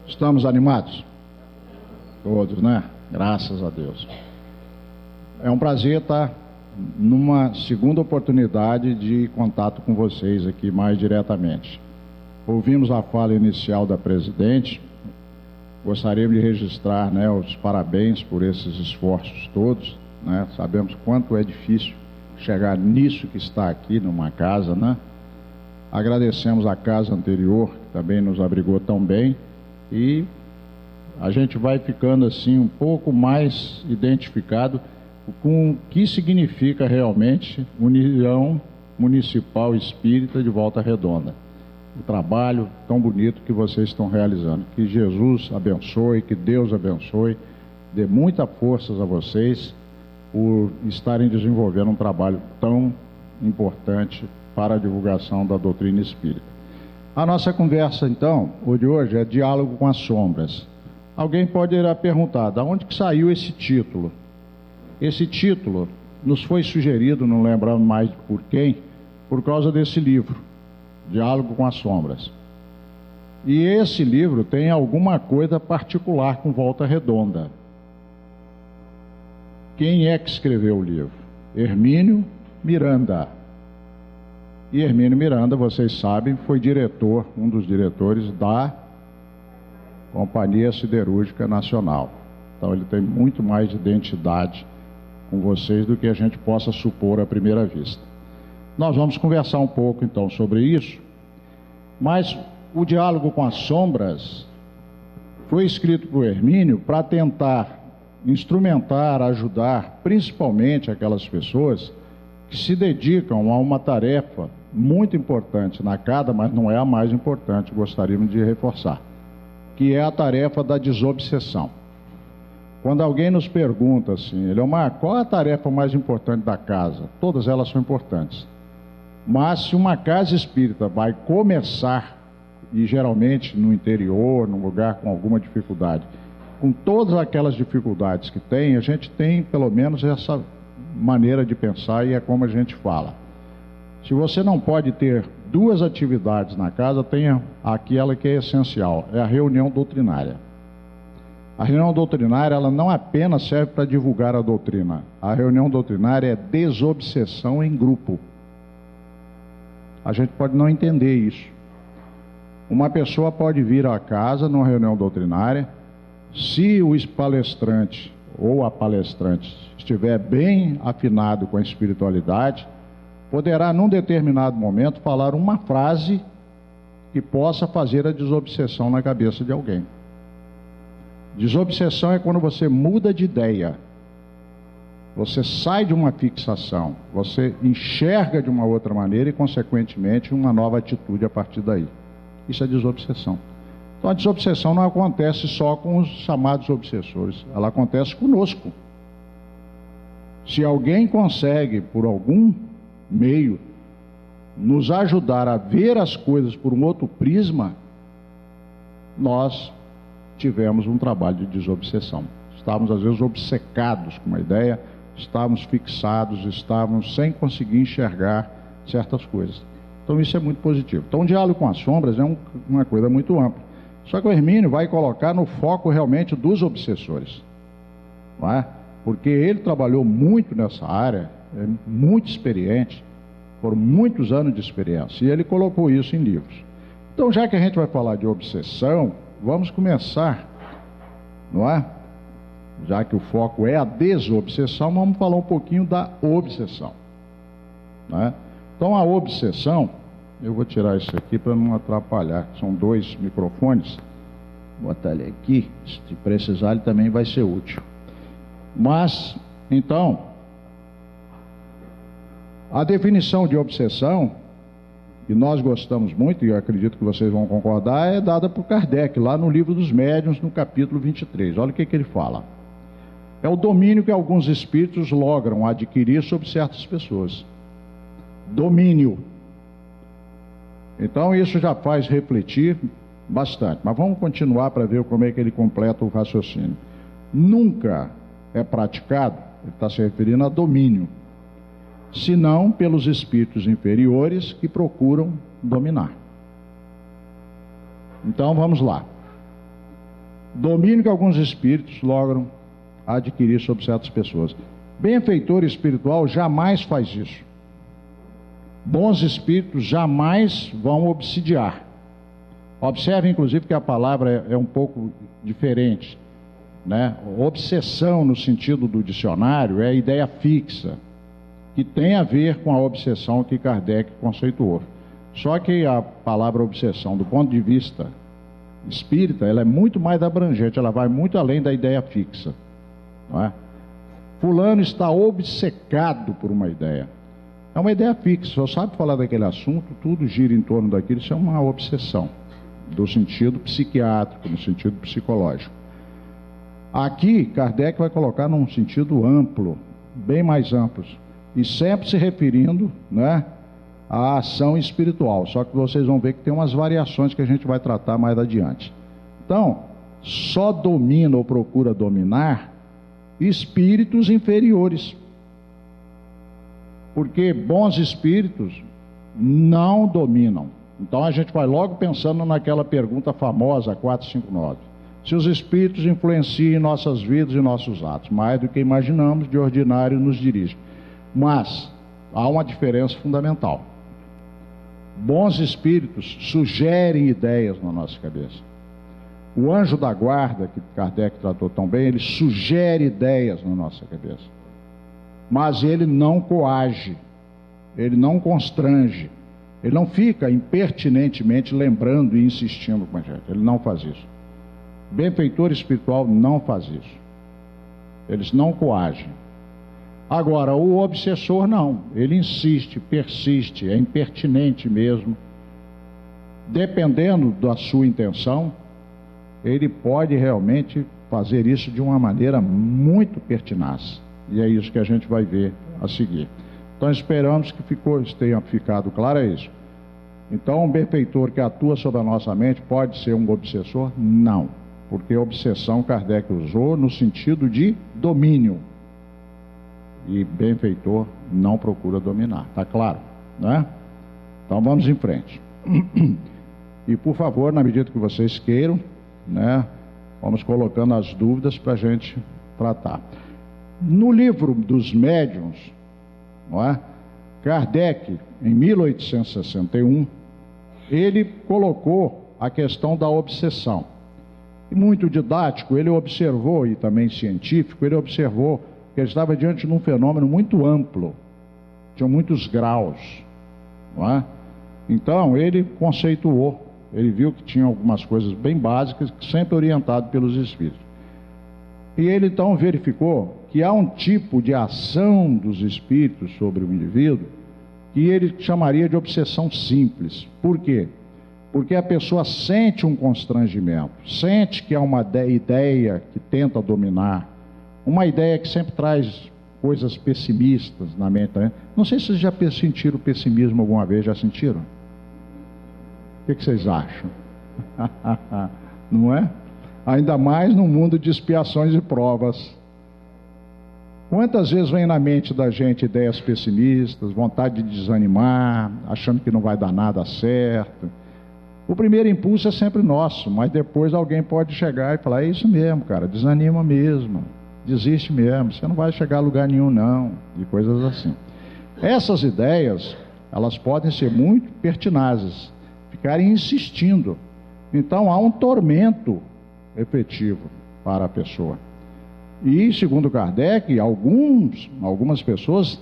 Estamos animados? Todos, né? Graças a Deus. É um prazer estar numa segunda oportunidade de contato com vocês aqui mais diretamente. Ouvimos a fala inicial da presidente. Gostaríamos de registrar, né, os parabéns por esses esforços todos, né? Sabemos quanto é difícil chegar nisso que está aqui numa casa, né? Agradecemos a casa anterior, que também nos abrigou tão bem, e a gente vai ficando assim um pouco mais identificado com o que significa realmente União Municipal Espírita de Volta Redonda. O trabalho tão bonito que vocês estão realizando. Que Jesus abençoe, que Deus abençoe, dê muita força a vocês por estarem desenvolvendo um trabalho tão importante para a divulgação da doutrina espírita. A nossa conversa, então, o de hoje, é Diálogo com as Sombras. Alguém pode irá perguntar, de onde que saiu esse título? Esse título nos foi sugerido, não lembrando mais por quem, por causa desse livro, Diálogo com as Sombras. E esse livro tem alguma coisa particular com Volta Redonda. Quem é que escreveu o livro? Hermínio Miranda. E Hermínio Miranda, vocês sabem, foi diretor, um dos diretores da Companhia Siderúrgica Nacional. Então ele tem muito mais identidade com vocês do que a gente possa supor à primeira vista. Nós vamos conversar um pouco então sobre isso, mas o Diálogo com as Sombras foi escrito por Hermínio para tentar instrumentar, ajudar principalmente aquelas pessoas que se dedicam a uma tarefa muito importante na casa, mas não é a mais importante, gostaríamos de reforçar, que é a tarefa da desobsessão. Quando alguém nos pergunta assim, Eliomar, qual é a tarefa mais importante da casa? Todas elas são importantes. Mas se uma casa espírita vai começar, e geralmente no interior, num lugar com alguma dificuldade, com todas aquelas dificuldades que tem, a gente tem pelo menos essa maneira de pensar e é como a gente fala. Se você não pode ter duas atividades na casa, tenha aquela que é essencial, é a reunião doutrinária. A reunião doutrinária, ela não apenas serve para divulgar a doutrina. A reunião doutrinária é desobsessão em grupo. A gente pode não entender isso. Uma pessoa pode vir à casa numa reunião doutrinária, se o palestrante ou a palestrante estiver bem afinado com a espiritualidade, poderá, num determinado momento, falar uma frase que possa fazer a desobsessão na cabeça de alguém. Desobsessão é quando você muda de ideia, você sai de uma fixação, você enxerga de uma outra maneira e, consequentemente, uma nova atitude a partir daí. Isso é desobsessão. Então, a desobsessão não acontece só com os chamados obsessores, ela acontece conosco. Se alguém consegue, por algum meio, nos ajudar a ver as coisas por um outro prisma, nós tivemos um trabalho de desobsessão. Estávamos, às vezes, obcecados com uma ideia, estávamos fixados, estávamos sem conseguir enxergar certas coisas. Então, isso é muito positivo. Então, o Diálogo com as Sombras é uma coisa muito ampla. Só que o Hermínio vai colocar no foco realmente dos obsessores, não é? Porque ele trabalhou muito nessa área, é muito experiente, foram muitos anos de experiência, e ele colocou isso em livros. Então, já que a gente vai falar de obsessão, vamos começar, não é? Já que o foco é a desobsessão, vamos falar um pouquinho da obsessão, não é? Então, a obsessão, eu vou tirar isso aqui para não atrapalhar, são dois microfones, vou botar ele aqui, se precisar ele também vai ser útil. Mas, então, a definição de obsessão, que nós gostamos muito, e eu acredito que vocês vão concordar, é dada por Kardec, lá no Livro dos Médiuns, no capítulo 23. Olha o que ele fala. É o domínio que alguns espíritos logram adquirir sobre certas pessoas. Domínio. Então, isso já faz refletir bastante. Mas vamos continuar para ver como é que ele completa o raciocínio. Nunca é praticado, ele está se referindo a domínio, senão pelos espíritos inferiores que procuram dominar. Então vamos lá. Domínio que alguns espíritos logram adquirir sobre certas pessoas. Benfeitor espiritual jamais faz isso. Bons espíritos jamais vão obsidiar. Observe, inclusive, que a palavra é um pouco diferente, né? Obsessão, no sentido do dicionário, é a ideia fixa, que tem a ver com a obsessão que Kardec conceituou. Só que a palavra obsessão, do ponto de vista espírita, ela é muito mais abrangente, ela vai muito além da ideia fixa, não é? Fulano está obcecado por uma ideia. É uma ideia fixa, só sabe falar daquele assunto, tudo gira em torno daquilo, isso é uma obsessão, do sentido psiquiátrico, no sentido psicológico. Aqui, Kardec vai colocar num sentido amplo, bem mais amplo, e sempre se referindo, né, à ação espiritual, só que vocês vão ver que tem umas variações que a gente vai tratar mais adiante. Então, só domina ou procura dominar espíritos inferiores, porque bons espíritos não dominam. Então a gente vai logo pensando naquela pergunta famosa 459. Se os espíritos influenciam nossas vidas e nossos atos, mais do que imaginamos, de ordinário nos dirigem. Mas há uma diferença fundamental. Bons espíritos sugerem ideias na nossa cabeça. O anjo da guarda, que Kardec tratou tão bem, ele sugere ideias na nossa cabeça. Mas ele não coage, ele não constrange, ele não fica impertinentemente lembrando e insistindo com a gente. Ele não faz isso. Benfeitor espiritual não faz isso. Eles não coagem. Agora, o obsessor não. Ele insiste, persiste, é impertinente mesmo. Dependendo da sua intenção, ele pode realmente fazer isso de uma maneira muito pertinaz. E é isso que a gente vai ver a seguir. Então esperamos que tenha ficado claro isso. Então um benfeitor que atua sobre a nossa mente pode ser um obsessor? Não. Porque obsessão Kardec usou no sentido de domínio. E benfeitor não procura dominar. Está claro, né? Então vamos em frente. E por favor, na medida que vocês queiram, né, vamos colocando as dúvidas para a gente tratar. No livro dos médiuns, não é? Kardec, em 1861, ele colocou a questão da obsessão. E muito didático, ele observou, e também científico, ele observou que ele estava diante de um fenômeno muito amplo, tinha muitos graus, não é? Então ele conceituou, ele viu que tinha algumas coisas bem básicas, sempre orientado pelos espíritos. E ele então verificou que há um tipo de ação dos espíritos sobre o indivíduo que ele chamaria de obsessão simples. Por quê? Porque a pessoa sente um constrangimento, sente que há uma ideia que tenta dominar, uma ideia que sempre traz coisas pessimistas na mente. Né? Não sei se vocês já sentiram pessimismo alguma vez, já sentiram? O que vocês acham? Não é? Ainda mais no mundo de expiações e provas. Quantas vezes vem na mente da gente ideias pessimistas, vontade de desanimar, achando que não vai dar nada certo? O primeiro impulso é sempre nosso, mas depois alguém pode chegar e falar: é isso mesmo, cara, desanima mesmo, desiste mesmo, você não vai chegar a lugar nenhum não, e coisas assim. Essas ideias, elas podem ser muito pertinazes, ficarem insistindo. Então há um tormento efetivo para a pessoa. E, segundo Kardec, algumas pessoas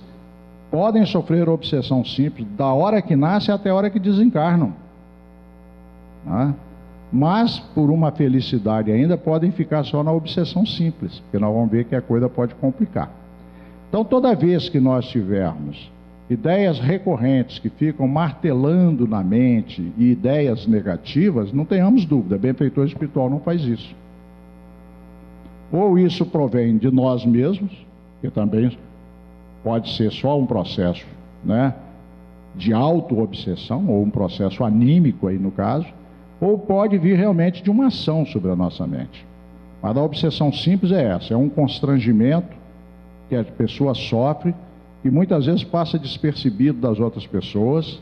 podem sofrer obsessão simples da hora que nasce até a hora que desencarnam. Né? Mas, por uma felicidade ainda, podem ficar só na obsessão simples, porque nós vamos ver que a coisa pode complicar. Então, toda vez que nós tivermos ideias recorrentes que ficam martelando na mente e ideias negativas, não tenhamos dúvida, benfeitor espiritual não faz isso. Ou isso provém de nós mesmos, que também pode ser só um processo, né, de auto-obsessão, ou um processo anímico aí no caso, ou pode vir realmente de uma ação sobre a nossa mente. Mas a obsessão simples é essa, é um constrangimento que a pessoa sofre que muitas vezes passa despercebido das outras pessoas.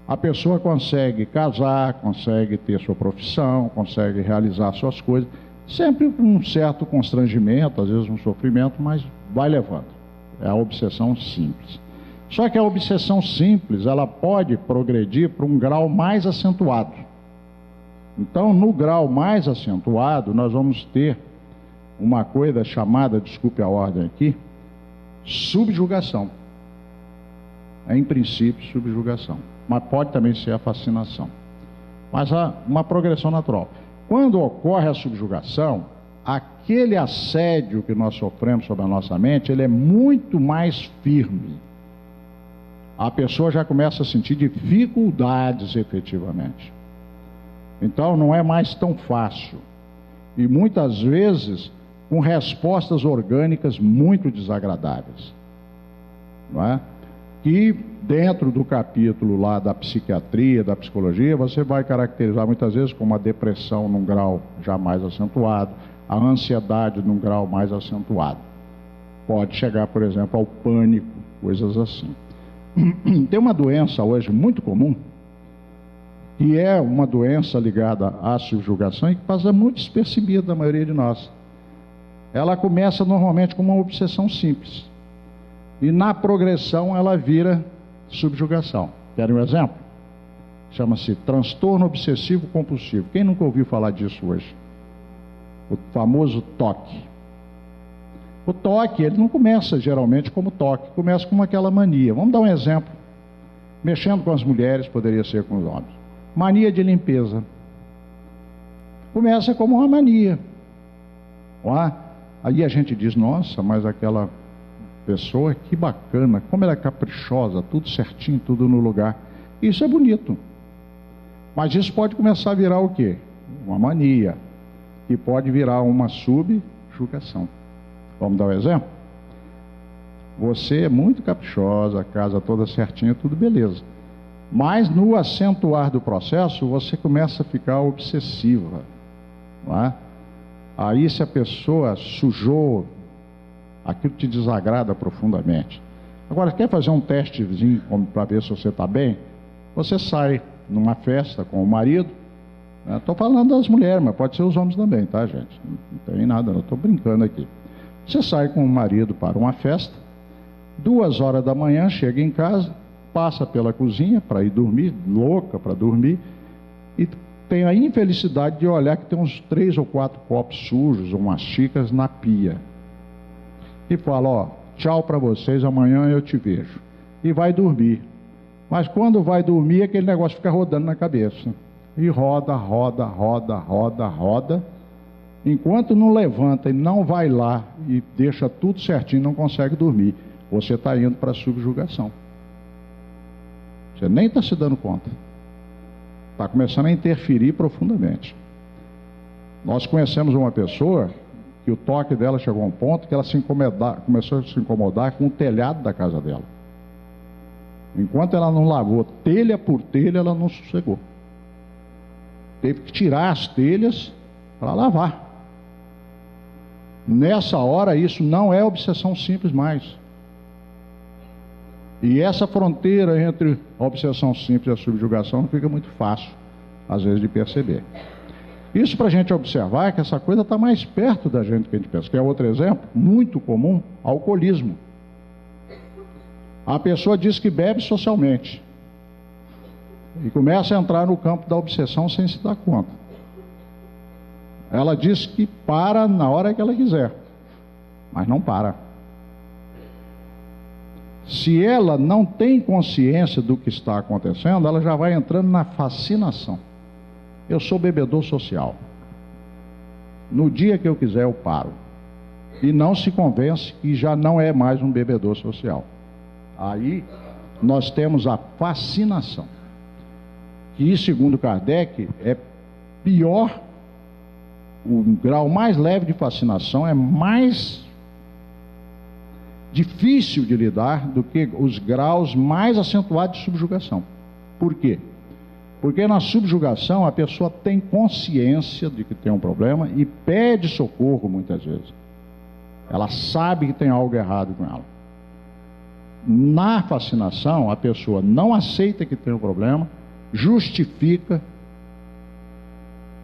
A pessoa consegue casar, consegue ter sua profissão, consegue realizar suas coisas, sempre com um certo constrangimento, às vezes um sofrimento, mas vai levando. É a obsessão simples. Só que a obsessão simples, ela pode progredir para um grau mais acentuado. Então, no grau mais acentuado, nós vamos ter uma coisa chamada, desculpe a ordem aqui, subjugação. Em princípio, subjugação. Mas pode também ser a fascinação. Mas há uma progressão natural. Quando ocorre a subjugação, aquele assédio que nós sofremos sobre a nossa mente, ele é muito mais firme. A pessoa já começa a sentir dificuldades efetivamente. Então não é mais tão fácil. E muitas vezes com respostas orgânicas muito desagradáveis. Não é? Que dentro do capítulo lá da psiquiatria, da psicologia, você vai caracterizar muitas vezes como a depressão num grau já mais acentuado, a ansiedade num grau mais acentuado. Pode chegar, por exemplo, ao pânico, coisas assim. Tem uma doença hoje muito comum, que é uma doença ligada à subjugação e que passa muito despercebida da maioria de nós. Ela começa normalmente com uma obsessão simples. E na progressão ela vira subjugação. Querem um exemplo? Chama-se transtorno obsessivo compulsivo. Quem nunca ouviu falar disso hoje? O famoso TOC. O TOC, ele não começa geralmente como TOC, começa com aquela mania. Vamos dar um exemplo. Mexendo com as mulheres, poderia ser com os homens. Mania de limpeza. Começa como uma mania. Aí a gente diz, nossa, mas aquela pessoa, que bacana, como ela é caprichosa, tudo certinho, tudo no lugar. Isso é bonito. Mas isso pode começar a virar o quê? Uma mania. E pode virar uma subjugação. Vamos dar um exemplo? Você é muito caprichosa, a casa toda certinha, tudo beleza. Mas no acentuar do processo, você começa a ficar obsessiva. Não é? Aí se a pessoa sujou, aquilo te desagrada profundamente. Agora, quer fazer um testezinho para ver se você está bem? Você sai numa festa com o marido. Estou falando das mulheres, mas pode ser os homens também, tá, gente? Não tem nada, eu estou brincando aqui. Você sai com o marido para uma festa, 2 horas da manhã, chega em casa, passa pela cozinha para ir dormir, louca para dormir, e tem a infelicidade de olhar que tem uns 3 ou 4 copos sujos, ou umas xícaras na pia. E fala, tchau para vocês, amanhã eu te vejo. E vai dormir. Mas quando vai dormir, aquele negócio fica rodando na cabeça. E roda, roda, roda, roda, roda. Enquanto não levanta e não vai lá e deixa tudo certinho, não consegue dormir, você está indo para a subjugação. Você nem está se dando conta. Está começando a interferir profundamente. Nós conhecemos uma pessoa que o toque dela chegou a um ponto que ela começou a se incomodar com o telhado da casa dela. Enquanto ela não lavou telha por telha, ela não sossegou. Teve que tirar as telhas para lavar. Nessa hora, isso não é obsessão simples mais. E essa fronteira entre a obsessão simples e a subjugação não fica muito fácil, às vezes, de perceber. Isso para a gente observar que essa coisa está mais perto da gente que a gente pensa. Quer outro exemplo? Muito comum, alcoolismo. A pessoa diz que bebe socialmente. E começa a entrar no campo da obsessão sem se dar conta. Ela diz que para na hora que ela quiser, mas não para. Se ela não tem consciência do que está acontecendo, ela já vai entrando na fascinação. Eu sou bebedor social. No dia que eu quiser, eu paro. E não se convence que já não é mais um bebedor social. Aí nós temos a fascinação, que, segundo Kardec, é pior. O grau mais leve de fascinação é mais difícil de lidar do que os graus mais acentuados de subjugação. Por quê? Porque na subjugação a pessoa tem consciência de que tem um problema e pede socorro muitas vezes. Ela sabe que tem algo errado com ela. Na fascinação, a pessoa não aceita que tem um problema, justifica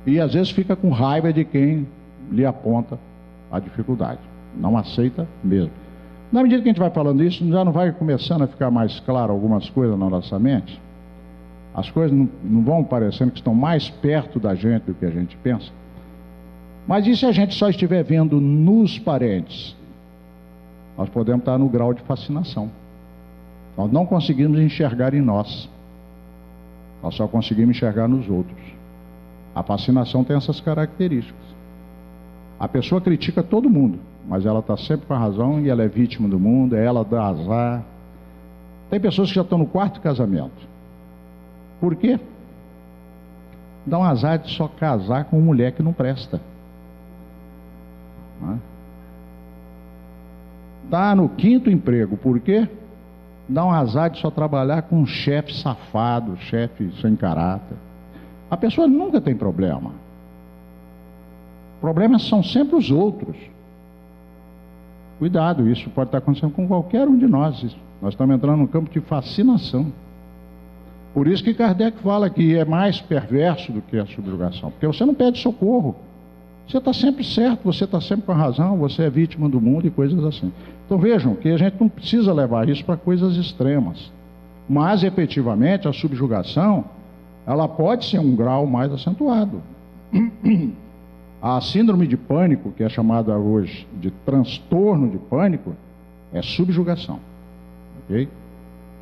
e às vezes fica com raiva de quem lhe aponta a dificuldade. Não aceita mesmo. Na medida que a gente vai falando isso, já não vai começando a ficar mais claro algumas coisas na nossa mente? As coisas não vão parecendo que estão mais perto da gente do que a gente pensa? Mas e se a gente só estiver vendo nos parentes? Nós podemos estar no grau de fascinação. Nós não conseguimos enxergar em nós. Nós só conseguimos enxergar nos outros. A fascinação tem essas características. A pessoa critica todo mundo, mas ela está sempre com a razão e ela é vítima do mundo, ela dá azar. Tem pessoas que já estão no quarto casamento. Por quê? Dá um azar de só casar com mulher que não presta. Dá no quinto emprego. Por quê? Dá um azar de só trabalhar com um chefe safado, chefe sem caráter. A pessoa nunca tem problema. Problemas são sempre os outros. Cuidado, isso pode estar acontecendo com qualquer um de nós. Nós estamos entrando num campo de fascinação. Por isso que Kardec fala que é mais perverso do que a subjugação. Porque você não pede socorro. Você está sempre certo, você está sempre com a razão, você é vítima do mundo e coisas assim. Então vejam que a gente não precisa levar isso para coisas extremas. Mas, efetivamente, a subjugação, ela pode ser um grau mais acentuado. A síndrome de pânico, que é chamada hoje de transtorno de pânico, é subjugação. Ok?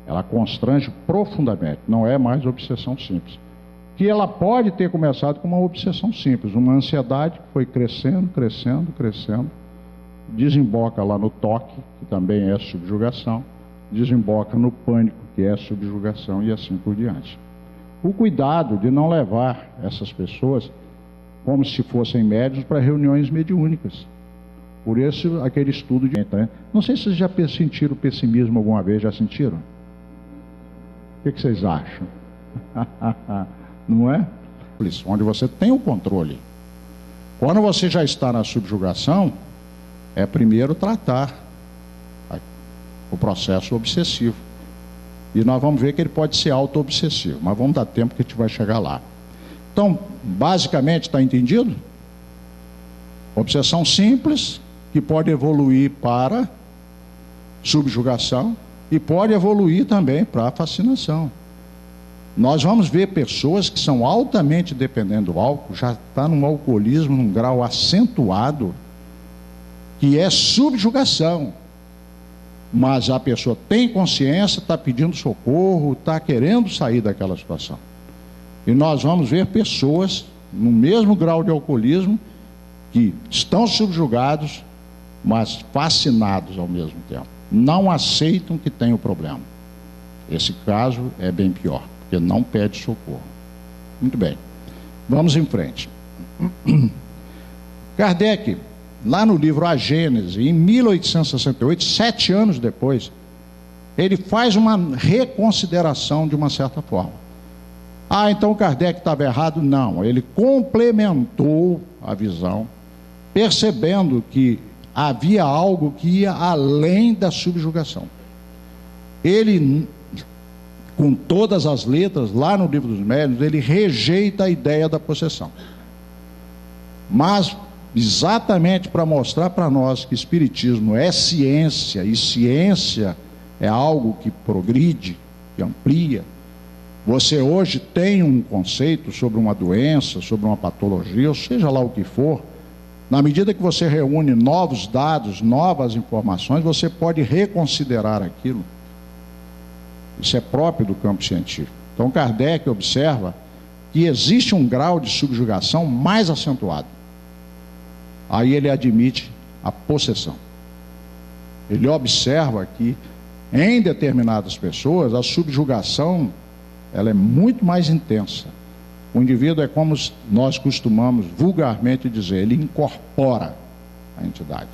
Ela constrange profundamente, não é mais obsessão simples. Que ela pode ter começado com uma obsessão simples, uma ansiedade que foi crescendo, crescendo, crescendo, desemboca lá no toque, que também é subjugação, desemboca no pânico, que é subjugação, e assim por diante. O cuidado de não levar essas pessoas como se fossem médiuns para reuniões mediúnicas. Por isso, aquele estudo de... Não sei se vocês já sentiram pessimismo alguma vez, já sentiram? O que vocês acham? Não é? Onde você tem o controle. Quando você já está na subjugação, é primeiro tratar o processo obsessivo. E nós vamos ver que ele pode ser auto-obsessivo, mas vamos dar tempo que a gente vai chegar lá. Então, basicamente, está entendido? Obsessão simples, que pode evoluir para subjugação e pode evoluir também para fascinação. Nós vamos ver pessoas que são altamente dependentes do álcool, já está num alcoolismo num grau acentuado, que é subjugação. Mas a pessoa tem consciência, está pedindo socorro, está querendo sair daquela situação. E nós vamos ver pessoas no mesmo grau de alcoolismo que estão subjugados, mas fascinados ao mesmo tempo. Não aceitam que tem o problema. Esse caso é bem pior, porque não pede socorro. Muito bem, vamos em frente. Kardec, lá no livro A Gênese, em 1868, 7 anos depois, ele faz uma reconsideração de uma certa forma. Então Kardec estava errado? Não, ele complementou a visão, percebendo que havia algo que ia além da subjugação. Ele, com todas as letras, lá no Livro dos Médiuns, ele rejeita a ideia da possessão. Mas, exatamente para mostrar para nós que espiritismo é ciência, e ciência é algo que progride, que amplia. Você hoje tem um conceito sobre uma doença, sobre uma patologia, ou seja lá o que for. Na medida que você reúne novos dados, novas informações, você pode reconsiderar aquilo. Isso é próprio do campo científico. Então Kardec observa que existe um grau de subjugação mais acentuado. Aí ele admite a possessão. Ele observa que em determinadas pessoas a subjugação ela é muito mais intensa. O indivíduo é como nós costumamos vulgarmente dizer, ele incorpora a entidade.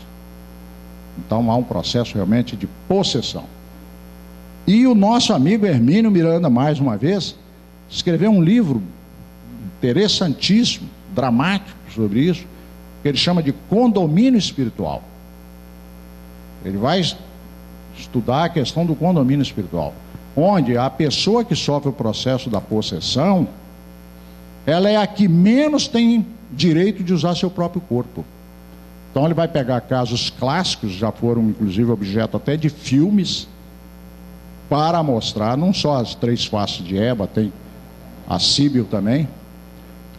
Então há um processo realmente de possessão. E o nosso amigo Hermínio Miranda, mais uma vez, escreveu um livro interessantíssimo, dramático sobre isso, que ele chama de Condomínio Espiritual. Ele vai estudar a questão do condomínio espiritual, onde a pessoa que sofre o processo da possessão, ela é a que menos tem direito de usar seu próprio corpo. Então ele vai pegar casos clássicos, já foram inclusive objeto até de filmes, para mostrar não só as 3 faces de Eva, tem a Síbil também,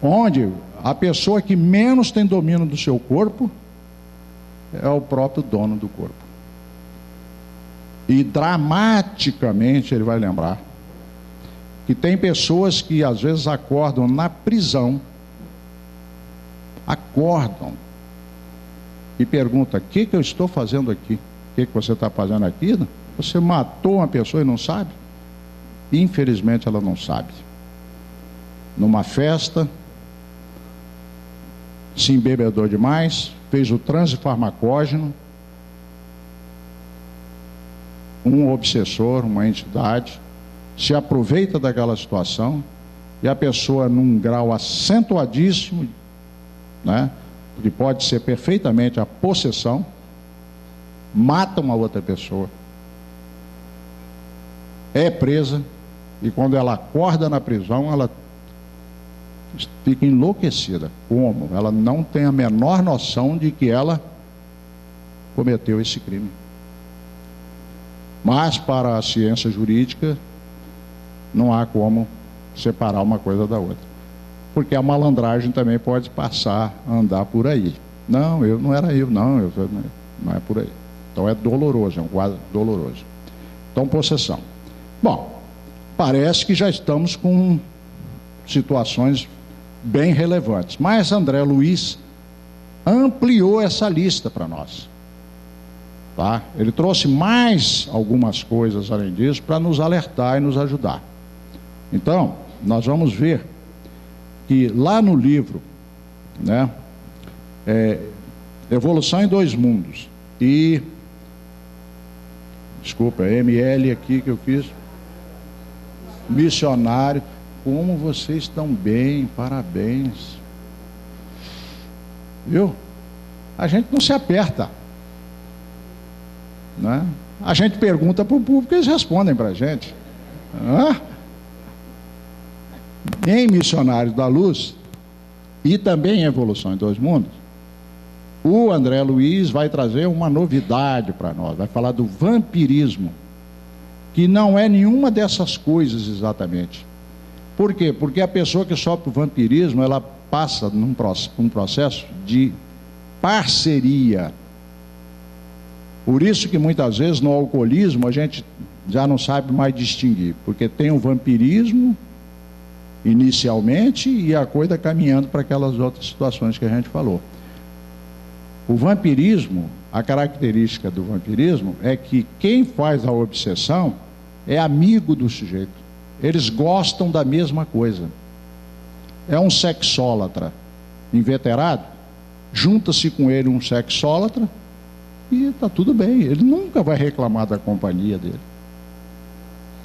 onde a pessoa que menos tem domínio do seu corpo é o próprio dono do corpo. E dramaticamente ele vai lembrar que tem pessoas que às vezes acordam na prisão, acordam e perguntam: o que eu estou fazendo aqui? O que você está fazendo aqui? Você matou uma pessoa e não sabe? Infelizmente ela não sabe. Numa festa, se embebedou demais, fez o transe farmacógeno, um obsessor, uma entidade, se aproveita daquela situação, e a pessoa num grau acentuadíssimo, né, que pode ser perfeitamente a possessão, mata uma outra pessoa, é presa, e quando ela acorda na prisão, ela fica enlouquecida. Como? Ela não tem a menor noção de que ela cometeu esse crime. Mas para a ciência jurídica não há como separar uma coisa da outra, porque a malandragem também pode passar a andar por aí. Não, não era eu, não é por aí. Então é doloroso, é um quadro doloroso. Então, possessão. Bom, parece que já estamos com situações bem relevantes, mas André Luiz ampliou essa lista para nós, tá? Ele trouxe mais algumas coisas além disso para nos alertar e nos ajudar. Então, nós vamos ver que lá no livro, né, Evolução em Dois Mundos, e desculpa, ML aqui que eu fiz, missionário. Como vocês estão bem, parabéns. Viu? A gente não se aperta, né? A gente pergunta para o público e eles respondem para a gente. Em Missionários da Luz e também em Evolução em Dois Mundos, o André Luiz vai trazer uma novidade para nós, vai falar do vampirismo, que não é nenhuma dessas coisas exatamente. Por quê? Porque a pessoa que sofre o vampirismo, ela passa num processo de parceria. Por isso que muitas vezes no alcoolismo a gente já não sabe mais distinguir, porque tem o vampirismo inicialmente e a coisa caminhando para aquelas outras situações que a gente falou. O vampirismo, a característica do vampirismo é que quem faz a obsessão é amigo do sujeito. Eles gostam da mesma coisa. É um sexólatra inveterado, junta-se com ele um sexólatra e está tudo bem. Ele nunca vai reclamar da companhia dele.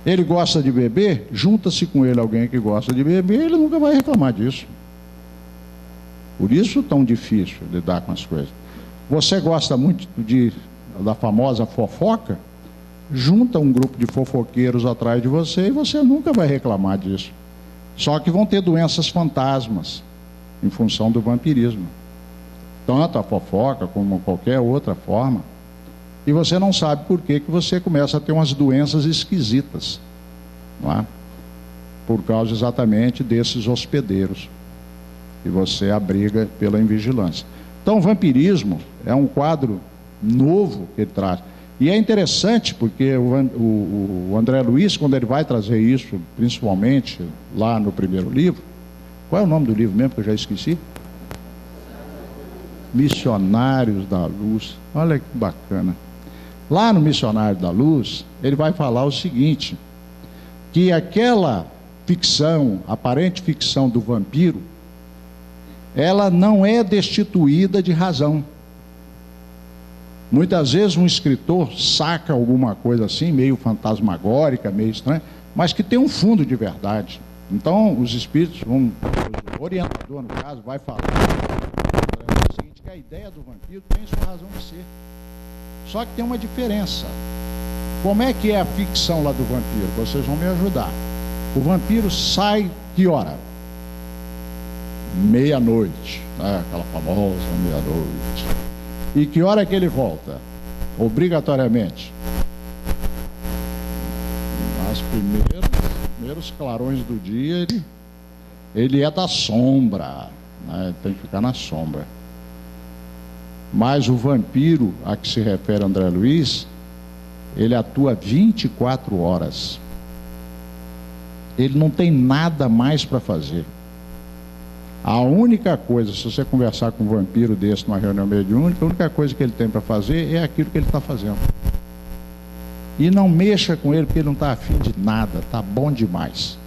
Ele gosta de beber, junta-se com ele alguém que gosta de beber, ele nunca vai reclamar disso. Por isso tão difícil lidar com as coisas. Você gosta muito da famosa fofoca? Junta um grupo de fofoqueiros atrás de você e você nunca vai reclamar disso. Só que vão ter doenças fantasmas em função do vampirismo. Tanto a fofoca como qualquer outra forma. E você não sabe por que você começa a ter umas doenças esquisitas, não é? Por causa exatamente desses hospedeiros. E você abriga pela invigilância. Então o vampirismo é um quadro novo que ele traz. E é interessante porque o André Luiz, quando ele vai trazer isso, principalmente lá no primeiro livro, qual é o nome do livro mesmo que eu já esqueci? Missionários da Luz. Olha que bacana. Lá no Missionário da Luz, ele vai falar o seguinte, que aquela ficção, aparente ficção do vampiro, ela não é destituída de razão. Muitas vezes um escritor saca alguma coisa assim, meio fantasmagórica, meio estranha, mas que tem um fundo de verdade. Então, os espíritos, o orientador, no caso, vai falar o seguinte, que a ideia do vampiro tem sua razão de ser. Só que tem uma diferença. Como é que é a ficção lá do vampiro? Vocês vão me ajudar. O vampiro sai que hora? Meia-noite, né? Aquela famosa meia-noite. E que hora é que ele volta? Obrigatoriamente nas primeiros clarões do dia. Ele é da sombra, né? Tem que ficar na sombra. Mas o vampiro a que se refere André Luiz, ele atua 24 horas. Ele não tem nada mais para fazer. A única coisa, se você conversar com um vampiro desse numa reunião mediúnica, a única coisa que ele tem para fazer é aquilo que ele está fazendo. E não mexa com ele, porque ele não está afim de nada, está bom demais.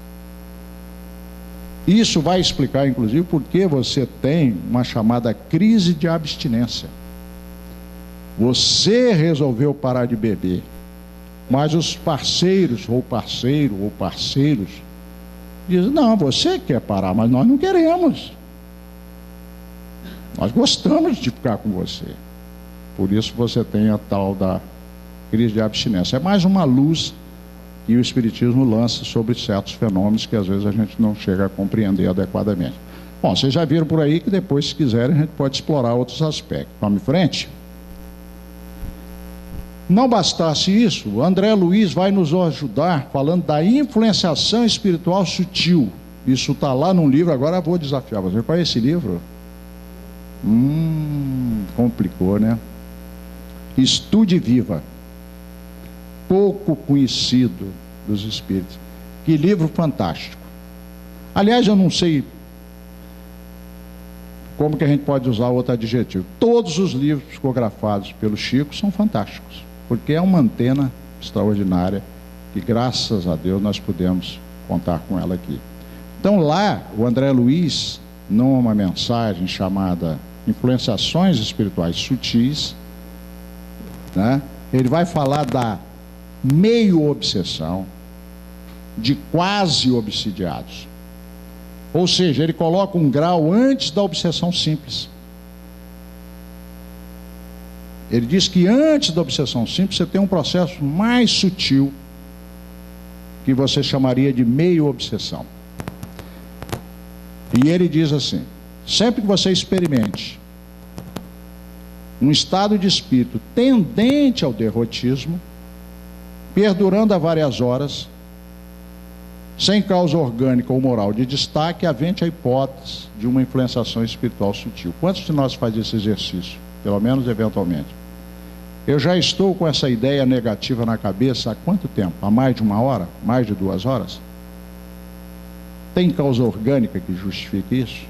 Isso vai explicar, inclusive, por que você tem uma chamada crise de abstinência. Você resolveu parar de beber, mas os parceiros, ou parceiros, dizem, não, você quer parar, mas nós não queremos. Nós gostamos de ficar com você. Por isso você tem a tal da crise de abstinência. É mais uma luz que o Espiritismo lança sobre certos fenômenos que às vezes a gente não chega a compreender adequadamente. Bom, vocês já viram por aí que depois, se quiserem, a gente pode explorar outros aspectos. Vamos em frente? Não bastasse isso, o André Luiz vai nos ajudar falando da influenciação espiritual sutil. Isso está lá num livro, agora vou desafiar você. Qual é esse livro? Complicou, né? Estude Viva. Pouco conhecido dos espíritos. Que livro fantástico. Aliás, eu não sei como que a gente pode usar outro adjetivo. Todos os livros psicografados pelo Chico são fantásticos, porque é uma antena extraordinária que, graças a Deus, nós pudemos contar com ela aqui. Então lá, o André Luiz, numa mensagem chamada Influenciações Espirituais Sutis, né, ele vai falar da meio-obsessão, de quase obsidiados. Ou seja, ele coloca um grau antes da obsessão simples. Ele diz que antes da obsessão simples você tem um processo mais sutil, que você chamaria de meio-obsessão. E ele diz assim: sempre que você experimente um estado de espírito tendente ao derrotismo, perdurando a várias horas, sem causa orgânica ou moral de destaque, avente a hipótese de uma influenciação espiritual sutil. Quantos de nós faz esse exercício? Pelo menos eventualmente. Eu já estou com essa ideia negativa na cabeça há quanto tempo? Há mais de 1 hora? Mais de 2 horas? Tem causa orgânica que justifique isso?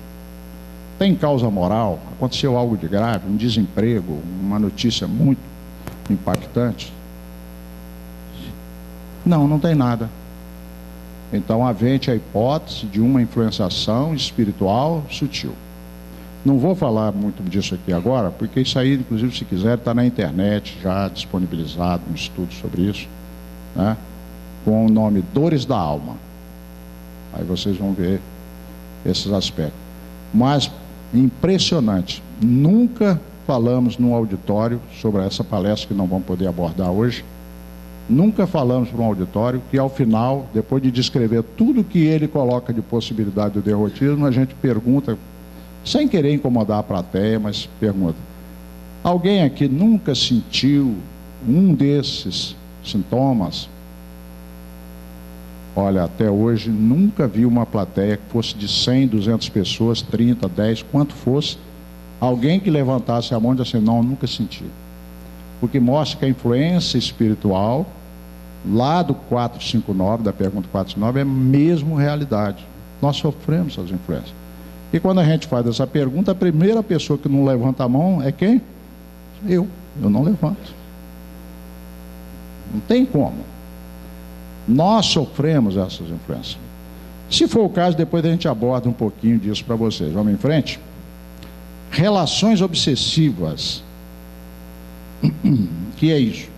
Tem causa moral? Aconteceu algo de grave, um desemprego, uma notícia muito impactante? Não, não tem nada. Então, avente a hipótese de uma influenciação espiritual sutil. Não vou falar muito disso aqui agora, porque isso aí, inclusive, se quiser, está na internet, já disponibilizado um estudo sobre isso, né, com o nome Dores da Alma. Aí vocês vão ver esses aspectos. Mas, impressionante, nunca falamos num auditório sobre essa palestra que não vamos poder abordar hoje. Nunca falamos para um auditório que, ao final, depois de descrever tudo que ele coloca de possibilidade do derrotismo, a gente pergunta, sem querer incomodar a plateia, mas pergunta: alguém aqui nunca sentiu um desses sintomas? Olha, até hoje nunca vi uma plateia que fosse de 100, 200 pessoas, 30, 10, quanto fosse, alguém que levantasse a mão e disse assim: não, nunca senti. Porque mostra que a influência espiritual lá do 459, da pergunta 459, é mesmo realidade. Nós sofremos essas influências. E quando a gente faz essa pergunta, a primeira pessoa que não levanta a mão é quem? Eu não levanto. Não tem como. Nós sofremos essas influências. Se for o caso, depois a gente aborda um pouquinho disso para vocês. Vamos em frente? Relações obsessivas. Que é isso?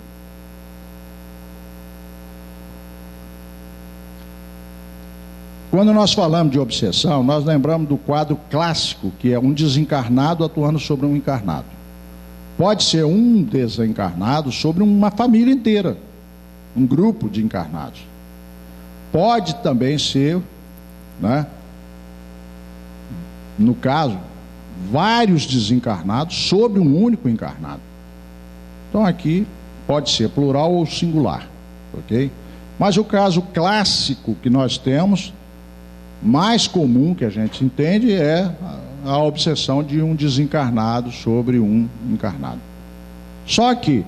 Quando nós falamos de obsessão, nós lembramos do quadro clássico, que é um desencarnado atuando sobre um encarnado. Pode ser um desencarnado sobre uma família inteira. um grupo de encarnados. Pode também ser, né, no caso, vários desencarnados sobre um único encarnado. Então aqui pode ser plural ou singular, ok? Mas o caso clássico que nós temos, mais comum que a gente entende, é a obsessão de um desencarnado sobre um encarnado. Só que,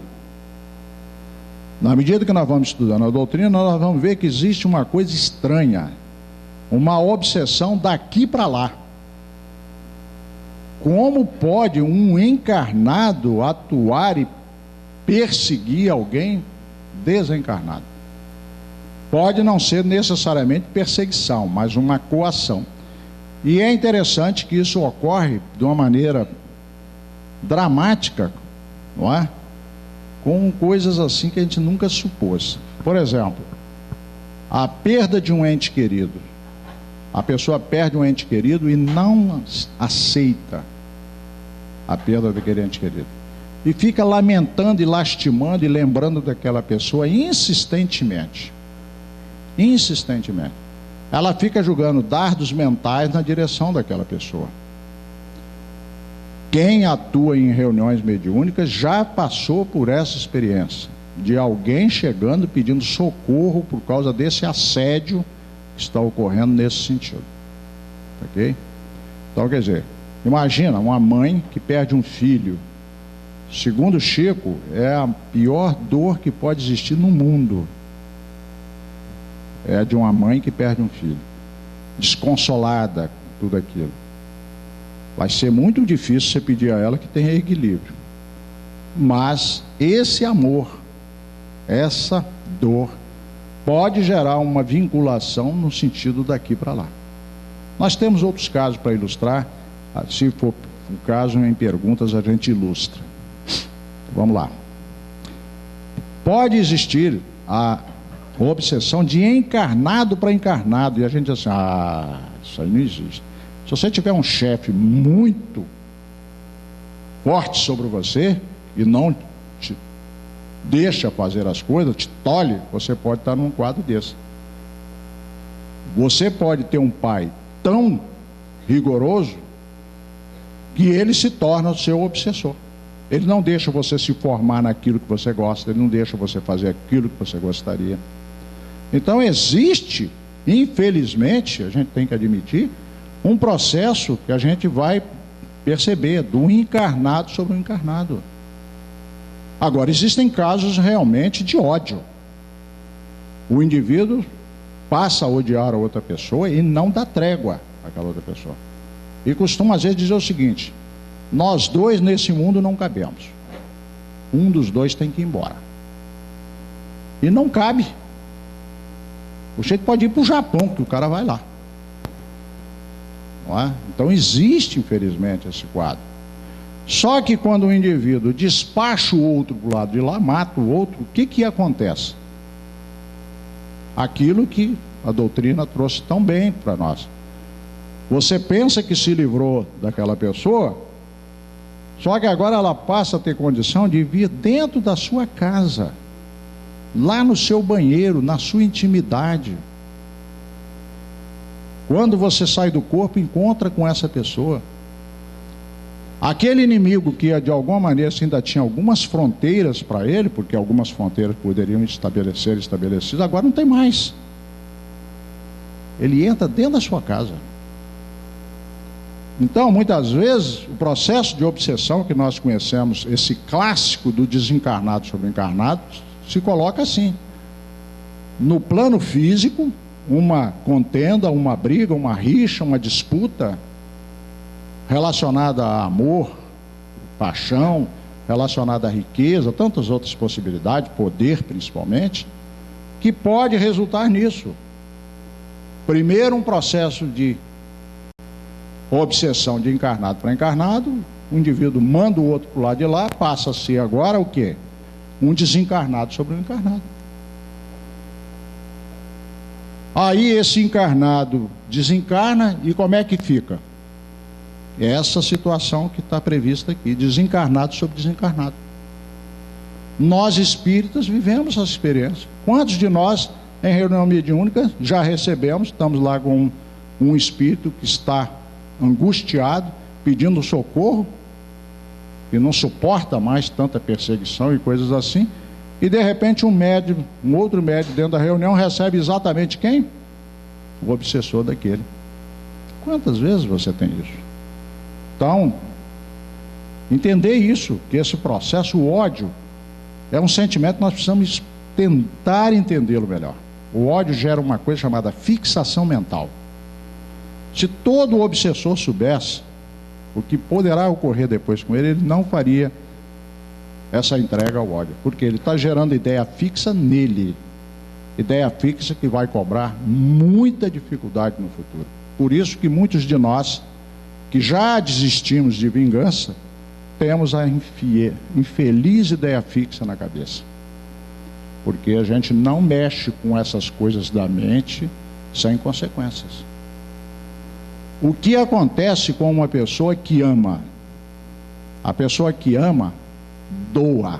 na medida que nós vamos estudando a doutrina, nós vamos ver que existe uma coisa estranha, uma obsessão daqui para lá. Como pode um encarnado atuar e perseguir alguém desencarnado? Pode não ser necessariamente perseguição, mas uma coação. E é interessante que isso ocorre de uma maneira dramática, não é? Com coisas assim que a gente nunca supôs. Por exemplo, a perda de um ente querido. A pessoa perde um ente querido e não aceita a perda daquele ente querido. E fica lamentando e lastimando e lembrando daquela pessoa insistentemente. Insistentemente. Ela fica jogando dardos mentais na direção daquela pessoa. Quem atua em reuniões mediúnicas já passou por essa experiência de alguém chegando pedindo socorro por causa desse assédio que está ocorrendo nesse sentido. Ok? Então, quer dizer, imagina uma mãe que perde um filho. Segundo Chico, é a pior dor que pode existir no mundo. É a de uma mãe que perde um filho, desconsolada, tudo aquilo. Vai ser muito difícil você pedir a ela que tenha equilíbrio. Mas esse amor, essa dor, pode gerar uma vinculação no sentido daqui para lá. Nós temos outros casos para ilustrar. Se for o caso em perguntas, a gente ilustra. Vamos lá. Pode existir a obsessão de encarnado para encarnado. E a gente diz assim, isso aí não existe. Se você tiver um chefe muito forte sobre você e não te deixa fazer as coisas, te tolhe, você pode estar num quadro desse. Você pode ter um pai tão rigoroso que ele se torna o seu obsessor. Ele não deixa você se formar naquilo que você gosta, ele não deixa você fazer aquilo que você gostaria. Então existe, infelizmente, a gente tem que admitir, um processo que a gente vai perceber do encarnado sobre o encarnado. Agora, existem casos realmente de ódio. O indivíduo passa a odiar a outra pessoa e não dá trégua àquela outra pessoa. E costuma às vezes dizer o seguinte: nós dois nesse mundo não cabemos. Um dos dois tem que ir embora. E não cabe. O jeito pode ir para o Japão, que o cara vai lá. Não é? Então existe, infelizmente, esse quadro. Só que quando o indivíduo despacha o outro para o lado de lá, mata o outro, o que acontece? Aquilo que a doutrina trouxe tão bem para nós. Você pensa que se livrou daquela pessoa, só que agora ela passa a ter condição de vir dentro da sua casa, lá no seu banheiro, na sua intimidade. Quando você sai do corpo, encontra com essa pessoa. Aquele inimigo que de alguma maneira ainda tinha algumas fronteiras para ele, porque algumas fronteiras poderiam ser estabelecidas, agora não tem mais. Ele entra dentro da sua casa. Então, muitas vezes, o processo de obsessão que nós conhecemos, esse clássico do desencarnado sobre o encarnado, se coloca assim: no plano físico, uma contenda, uma briga, uma rixa, uma disputa relacionada a amor, paixão, relacionada à riqueza, tantas outras possibilidades, poder principalmente, que pode resultar nisso. Primeiro, um processo de obsessão de encarnado para encarnado, o indivíduo manda o outro para o lado de lá, passa a ser agora o quê? Um desencarnado sobre o encarnado. Aí esse encarnado desencarna e como é que fica? Essa situação que está prevista aqui, desencarnado sobre desencarnado. Nós espíritas vivemos essa experiência. Quantos de nós, em reunião mediúnica, já recebemos, estamos lá com um espírito que está angustiado, pedindo socorro, e não suporta mais tanta perseguição e coisas assim, e de repente um outro médium dentro da reunião recebe exatamente quem? O obsessor daquele. Quantas vezes você tem isso? Então, entender isso, que esse processo, o ódio, é um sentimento que nós precisamos tentar entendê-lo melhor. O ódio gera uma coisa chamada fixação mental. Se todo obsessor soubesse o que poderá ocorrer depois com ele, ele não faria essa entrega ao ódio, porque ele está gerando ideia fixa nele, ideia fixa que vai cobrar muita dificuldade no futuro. Por isso que muitos de nós, que já desistimos de vingança, temos a infeliz ideia fixa na cabeça, porque a gente não mexe com essas coisas da mente sem consequências. O que acontece com uma pessoa que ama? A pessoa que ama doa,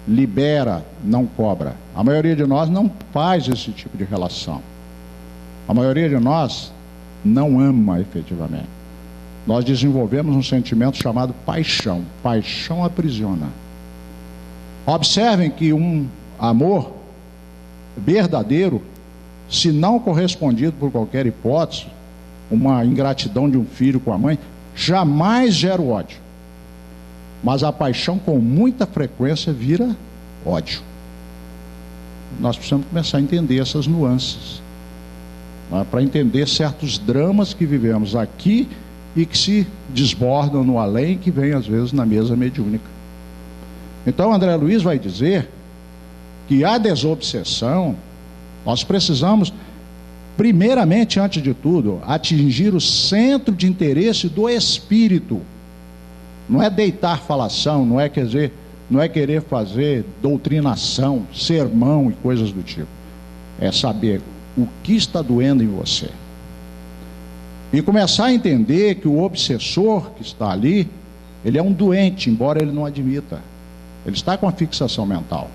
libera, não cobra. A maioria de nós não faz esse tipo de relação. A maioria de nós não ama efetivamente. Nós desenvolvemos um sentimento chamado paixão. Paixão aprisiona. Observem que um amor verdadeiro, se não correspondido por qualquer hipótese, uma ingratidão de um filho com a mãe, jamais gera o ódio. Mas a paixão com muita frequência vira ódio. Nós precisamos começar a entender essas nuances, para entender certos dramas que vivemos aqui e que se desbordam no além, que vem às vezes na mesa mediúnica. Então André Luiz vai dizer que a desobsessão, nós precisamos, primeiramente, antes de tudo, atingir o centro de interesse do espírito. Não é deitar falação, não é querer fazer doutrinação, sermão e coisas do tipo. É saber o que está doendo em você. E começar a entender que o obsessor que está ali, ele é um doente, embora ele não admita. Ele está com a fixação mental.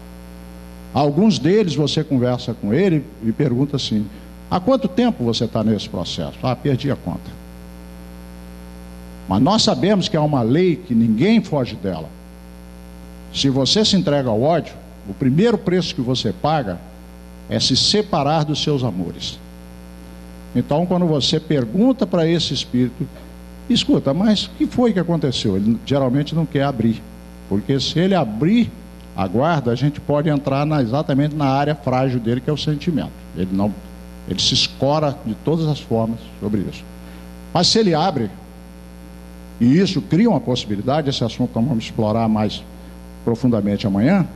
Alguns deles você conversa com ele e pergunta assim: há quanto tempo você está nesse processo? Ah, perdi a conta. Mas nós sabemos que há uma lei que ninguém foge dela. Se você se entrega ao ódio, o primeiro preço que você paga é se separar dos seus amores. Então, quando você pergunta para esse espírito, escuta, mas o que foi que aconteceu? Ele geralmente não quer abrir, porque se ele abrir a guarda, a gente pode entrar exatamente na área frágil dele, que é o sentimento. Ele se escora de todas as formas sobre isso. Mas se ele abre, e isso cria uma possibilidade, esse assunto nós vamos explorar mais profundamente amanhã.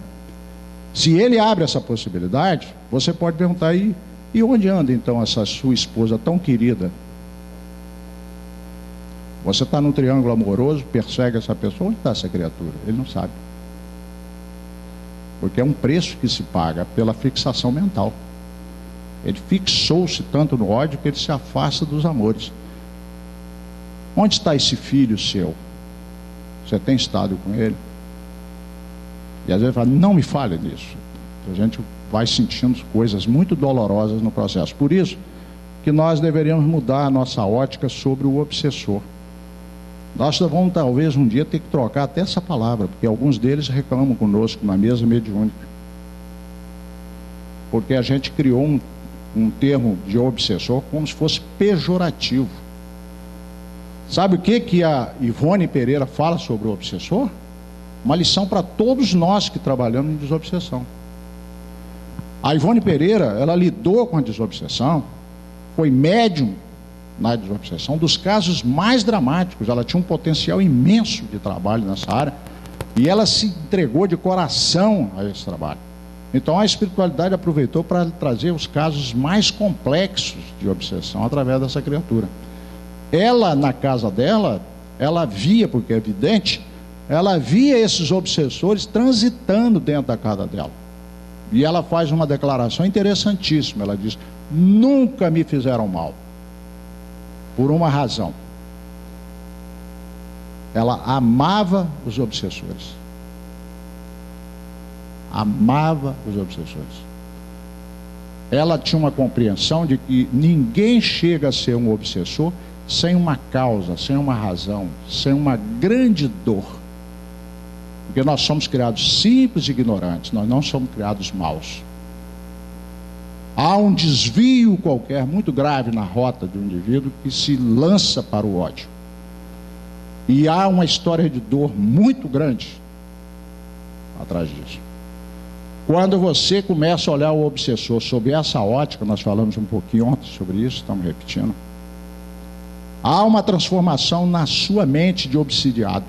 Se ele abre essa possibilidade, você pode perguntar aí, e onde anda então essa sua esposa tão querida? Você está num triângulo amoroso, persegue essa pessoa, onde está essa criatura? Ele não sabe. Porque é um preço que se paga pela fixação mental. Ele fixou-se tanto no ódio que ele se afasta dos amores. Onde está esse filho seu? Você tem estado com ele? E às vezes fala, não me fale nisso. A gente vai sentindo coisas muito dolorosas no processo. Por isso que nós deveríamos mudar a nossa ótica sobre o obsessor. Nós vamos talvez um dia ter que trocar até essa palavra, porque alguns deles reclamam conosco na mesa mediúnica. Porque a gente criou um termo de obsessor como se fosse pejorativo. Sabe o que a Ivone Pereira fala sobre o obsessor? Uma lição para todos nós que trabalhamos em desobsessão. A Ivone Pereira, ela lidou com a desobsessão, foi médium na desobsessão, dos casos mais dramáticos. Ela tinha um potencial imenso de trabalho nessa área, e ela se entregou de coração a esse trabalho. Então a espiritualidade aproveitou para trazer os casos mais complexos de obsessão através dessa criatura. Ela, na casa dela, ela via, porque é evidente, ela via esses obsessores transitando dentro da casa dela. E ela faz uma declaração interessantíssima. Ela diz: nunca me fizeram mal, por uma razão. Ela amava os obsessores. amava os obsessores. Ela tinha uma compreensão de que ninguém chega a ser um obsessor sem uma causa, sem uma razão, sem uma grande dor. Porque nós somos criados simples e ignorantes, nós não somos criados maus. Há um desvio qualquer muito grave na rota de um indivíduo que se lança para o ódio. E há uma história de dor muito grande atrás disso. Quando você começa a olhar o obsessor sob essa ótica, nós falamos um pouquinho ontem sobre isso, estamos repetindo, há uma transformação na sua mente de obsidiado.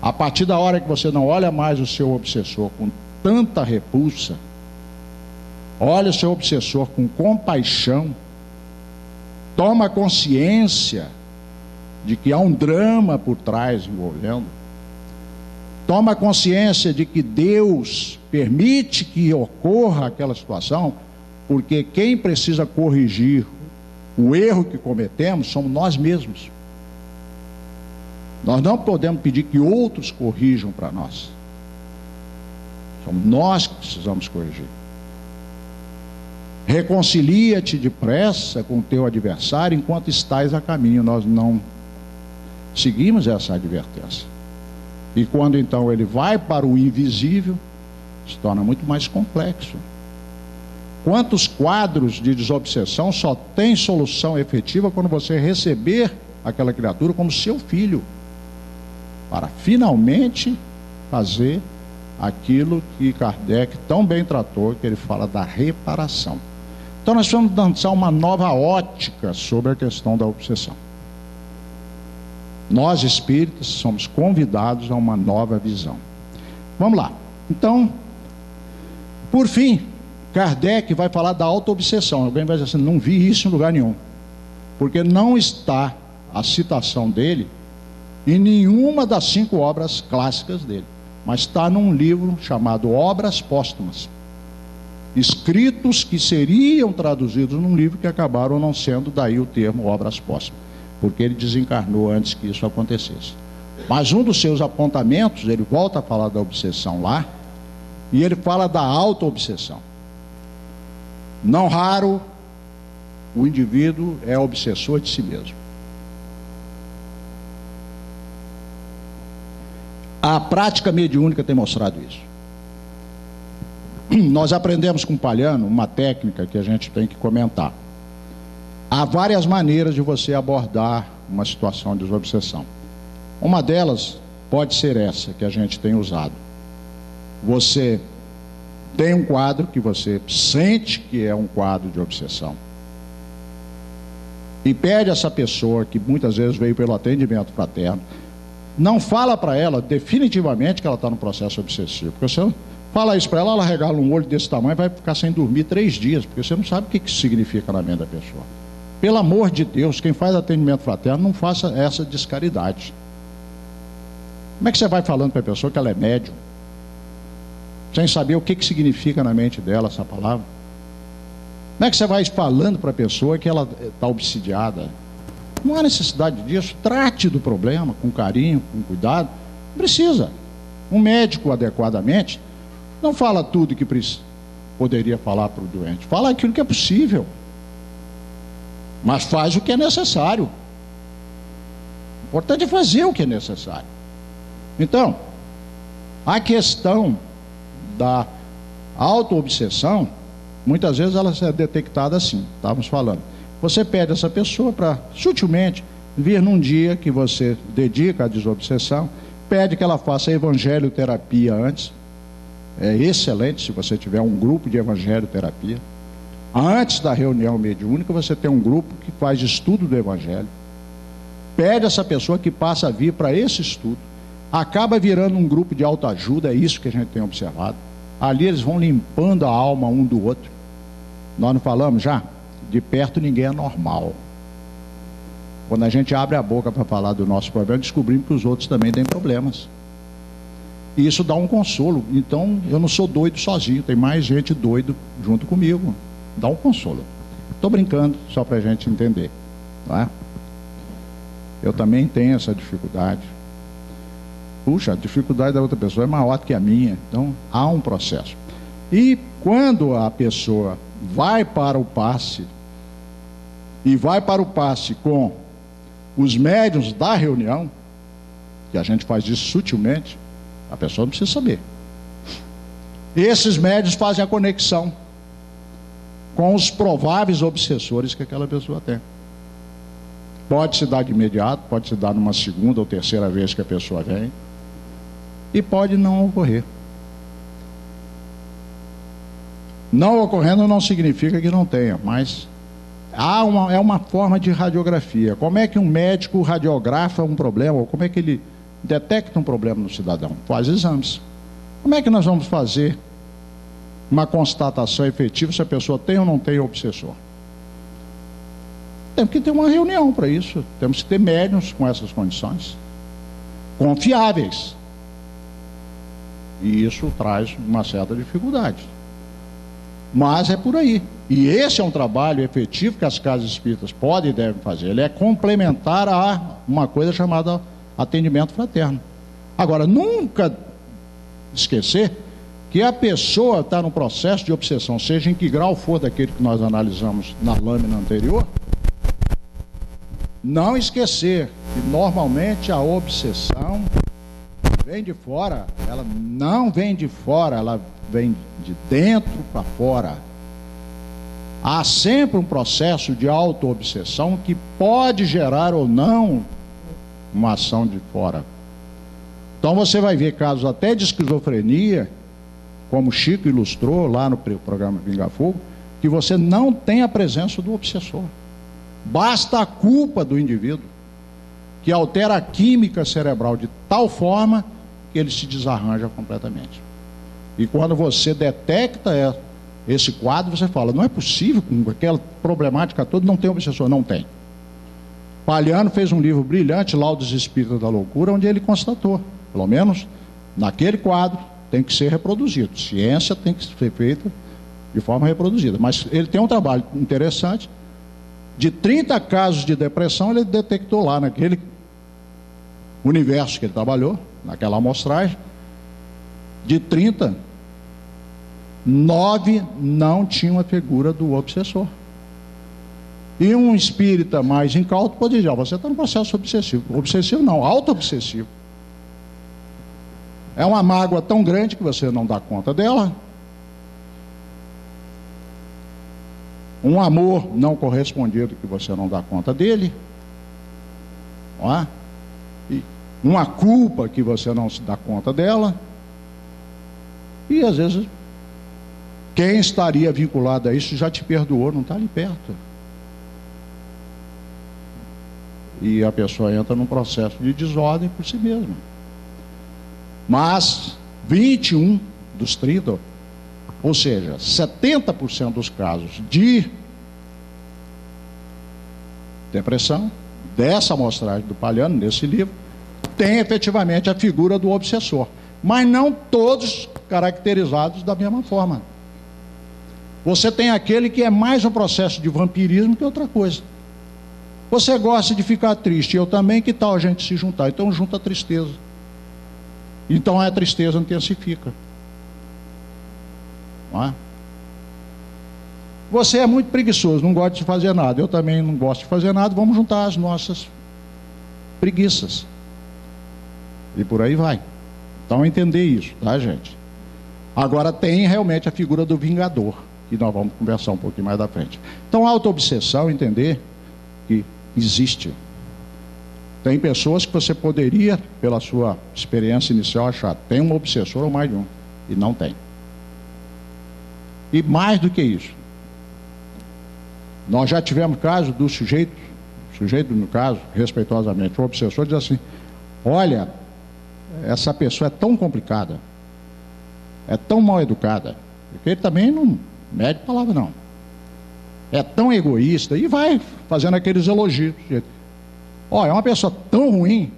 A partir da hora que você não olha mais o seu obsessor com tanta repulsa, olha o seu obsessor com compaixão, toma consciência de que há um drama por trás envolvendo, toma consciência de que Deus permite que ocorra aquela situação, porque quem precisa corrigir o erro que cometemos somos nós mesmos. Nós não podemos pedir que outros corrijam para nós. Somos nós que precisamos corrigir. Reconcilia-te depressa com o teu adversário enquanto estás a caminho. Nós não seguimos essa advertência. E quando então ele vai para o invisível, se torna muito mais complexo. Quantos quadros de desobsessão só tem solução efetiva quando você receber aquela criatura como seu filho, para finalmente fazer aquilo que Kardec tão bem tratou, que ele fala da reparação. Então nós vamos lançar uma nova ótica sobre a questão da obsessão. Nós espíritas somos convidados a uma nova visão. Vamos lá. Então, por fim, Kardec vai falar da auto-obsessão. Alguém vai dizer assim, não vi isso em lugar nenhum. Porque não está a citação dele em nenhuma das 5 obras clássicas dele. Mas está num livro chamado Obras Póstumas. Escritos que seriam traduzidos num livro que acabaram não sendo, daí o termo Obras Póstumas. Porque ele desencarnou antes que isso acontecesse. Mas um dos seus apontamentos, ele volta a falar da obsessão lá, e ele fala da auto-obsessão. Não raro, o indivíduo é obsessor de si mesmo. A prática mediúnica tem mostrado isso. Nós aprendemos com Palhano uma técnica que a gente tem que comentar. Há várias maneiras de você abordar uma situação de desobsessão. Uma delas pode ser essa que a gente tem usado. Você tem um quadro que você sente que é um quadro de obsessão e pede a essa pessoa, que muitas vezes veio pelo atendimento fraterno, não fala para ela definitivamente que ela está no processo obsessivo, porque você fala isso para ela, ela regala um olho desse tamanho e vai ficar sem dormir 3 dias, porque você não sabe o que isso significa na mente da pessoa. Pelo amor de Deus, quem faz atendimento fraterno, não faça essa descaridade. Como é que você vai falando para a pessoa que ela é médium, sem saber o que significa na mente dela essa palavra? Como é que você vai falando para a pessoa que ela está obsidiada? Não há necessidade disso. Trate do problema com carinho, com cuidado. Não precisa. Um médico adequadamente não fala tudo que poderia falar para o doente. Fala aquilo que é possível. Mas faz o que é necessário. O importante é fazer o que é necessário. Então, a questão da auto-obsessão, muitas vezes ela é detectada assim, estávamos falando. Você pede a essa pessoa para, sutilmente, vir num dia que você dedica à desobsessão, pede que ela faça evangelioterapia antes. É excelente se você tiver um grupo de evangelioterapia. Antes da reunião mediúnica, você tem um grupo que faz estudo do evangelho. Pede a essa pessoa que passa a vir para esse estudo. Acaba virando um grupo de autoajuda, é isso que a gente tem observado. Ali eles vão limpando a alma um do outro. Nós não falamos já? De perto ninguém é normal. Quando a gente abre a boca para falar do nosso problema, descobrimos que os outros também têm problemas. E isso dá um consolo. Então, eu não sou doido sozinho, tem mais gente doido junto comigo. Dá um consolo. Estou brincando, só para a gente entender. Não é? Eu também tenho essa dificuldade. puxa, a dificuldade da outra pessoa é maior do que a minha. Então, há um processo. E quando a pessoa vai para o passe, e vai para o passe com os médiuns da reunião, que a gente faz isso sutilmente, a pessoa não precisa saber. Esses médiuns fazem a conexão com os prováveis obsessores que aquela pessoa tem. Pode se dar de imediato, pode se dar numa segunda ou terceira vez que a pessoa vem, e pode não ocorrer. Não ocorrendo não significa que não tenha, mas é uma forma de radiografia. Como é que um médico radiografa um problema, ou como é que ele detecta um problema no cidadão? Faz exames. Como é que nós vamos fazer uma constatação efetiva se a pessoa tem ou não tem obsessor? Temos que ter uma reunião para isso. Temos que ter médiuns com essas condições, confiáveis. E isso traz uma certa dificuldade. Mas é por aí. E esse é um trabalho efetivo que as casas espíritas podem e devem fazer. Ele é complementar a uma coisa chamada atendimento fraterno. Agora, nunca esquecer que a pessoa está no processo de obsessão, seja em que grau for daquele que nós analisamos na lâmina anterior. Não esquecer que normalmente a obsessão vem de fora, ela não vem de fora, ela vem de dentro para fora. Há sempre um processo de auto-obsessão que pode gerar ou não uma ação de fora. Então você vai ver casos até de esquizofrenia, como o Chico ilustrou lá no programa Pinga Fogo, que você não tem a presença do obsessor. Basta a culpa do indivíduo, que altera a química cerebral de tal forma que ele se desarranja completamente. E quando você detecta esse quadro, você fala, não é possível, com aquela problemática toda, não tem obsessor. Não tem. Palhano fez um livro brilhante, Laudos Espíritas da Loucura, onde ele constatou, pelo menos naquele quadro, tem que ser reproduzido. Ciência tem que ser feita de forma reproduzida. Mas ele tem um trabalho interessante. De 30 casos de depressão, ele detectou lá naquele universo que ele trabalhou, naquela amostragem, de 30, 9 não tinham a figura do obsessor. E um espírita mais incauto pode dizer, você está no processo obsessivo. Obsessivo não, auto-obsessivo. É uma mágoa tão grande que você não dá conta dela. Um amor não correspondido que você não dá conta dele. Não é? E uma culpa que você não se dá conta dela. E às vezes, quem estaria vinculado a isso já te perdoou, não está ali perto. E a pessoa entra num processo de desordem por si mesma. Mas 21 dos 30, ou seja, 70% dos casos de depressão, dessa amostragem do Palhano, nesse livro, tem efetivamente a figura do obsessor. Mas não todos caracterizados da mesma forma. Você tem aquele que é mais um processo de vampirismo que outra coisa. Você gosta de ficar triste, eu também, que tal a gente se juntar? Então junta a tristeza. Então a tristeza intensifica. Não é? Você é muito preguiçoso, não gosta de fazer nada. Eu também não gosto de fazer nada. Vamos juntar as nossas preguiças. E por aí vai. Então entender isso, tá, gente? Agora tem realmente a figura do vingador, que nós vamos conversar um pouquinho mais da frente. Então a auto-obsessão, entender que existe. Tem pessoas que você poderia, pela sua experiência inicial, achar tem um obsessor ou mais de um, e não tem. E mais do que isso, nós já tivemos caso do sujeito no caso, respeitosamente, o obsessor diz assim, olha, essa pessoa é tão complicada, é tão mal educada, porque ele também não mede palavra não, é tão egoísta, e vai fazendo aqueles elogios. Olha, é uma pessoa tão ruim,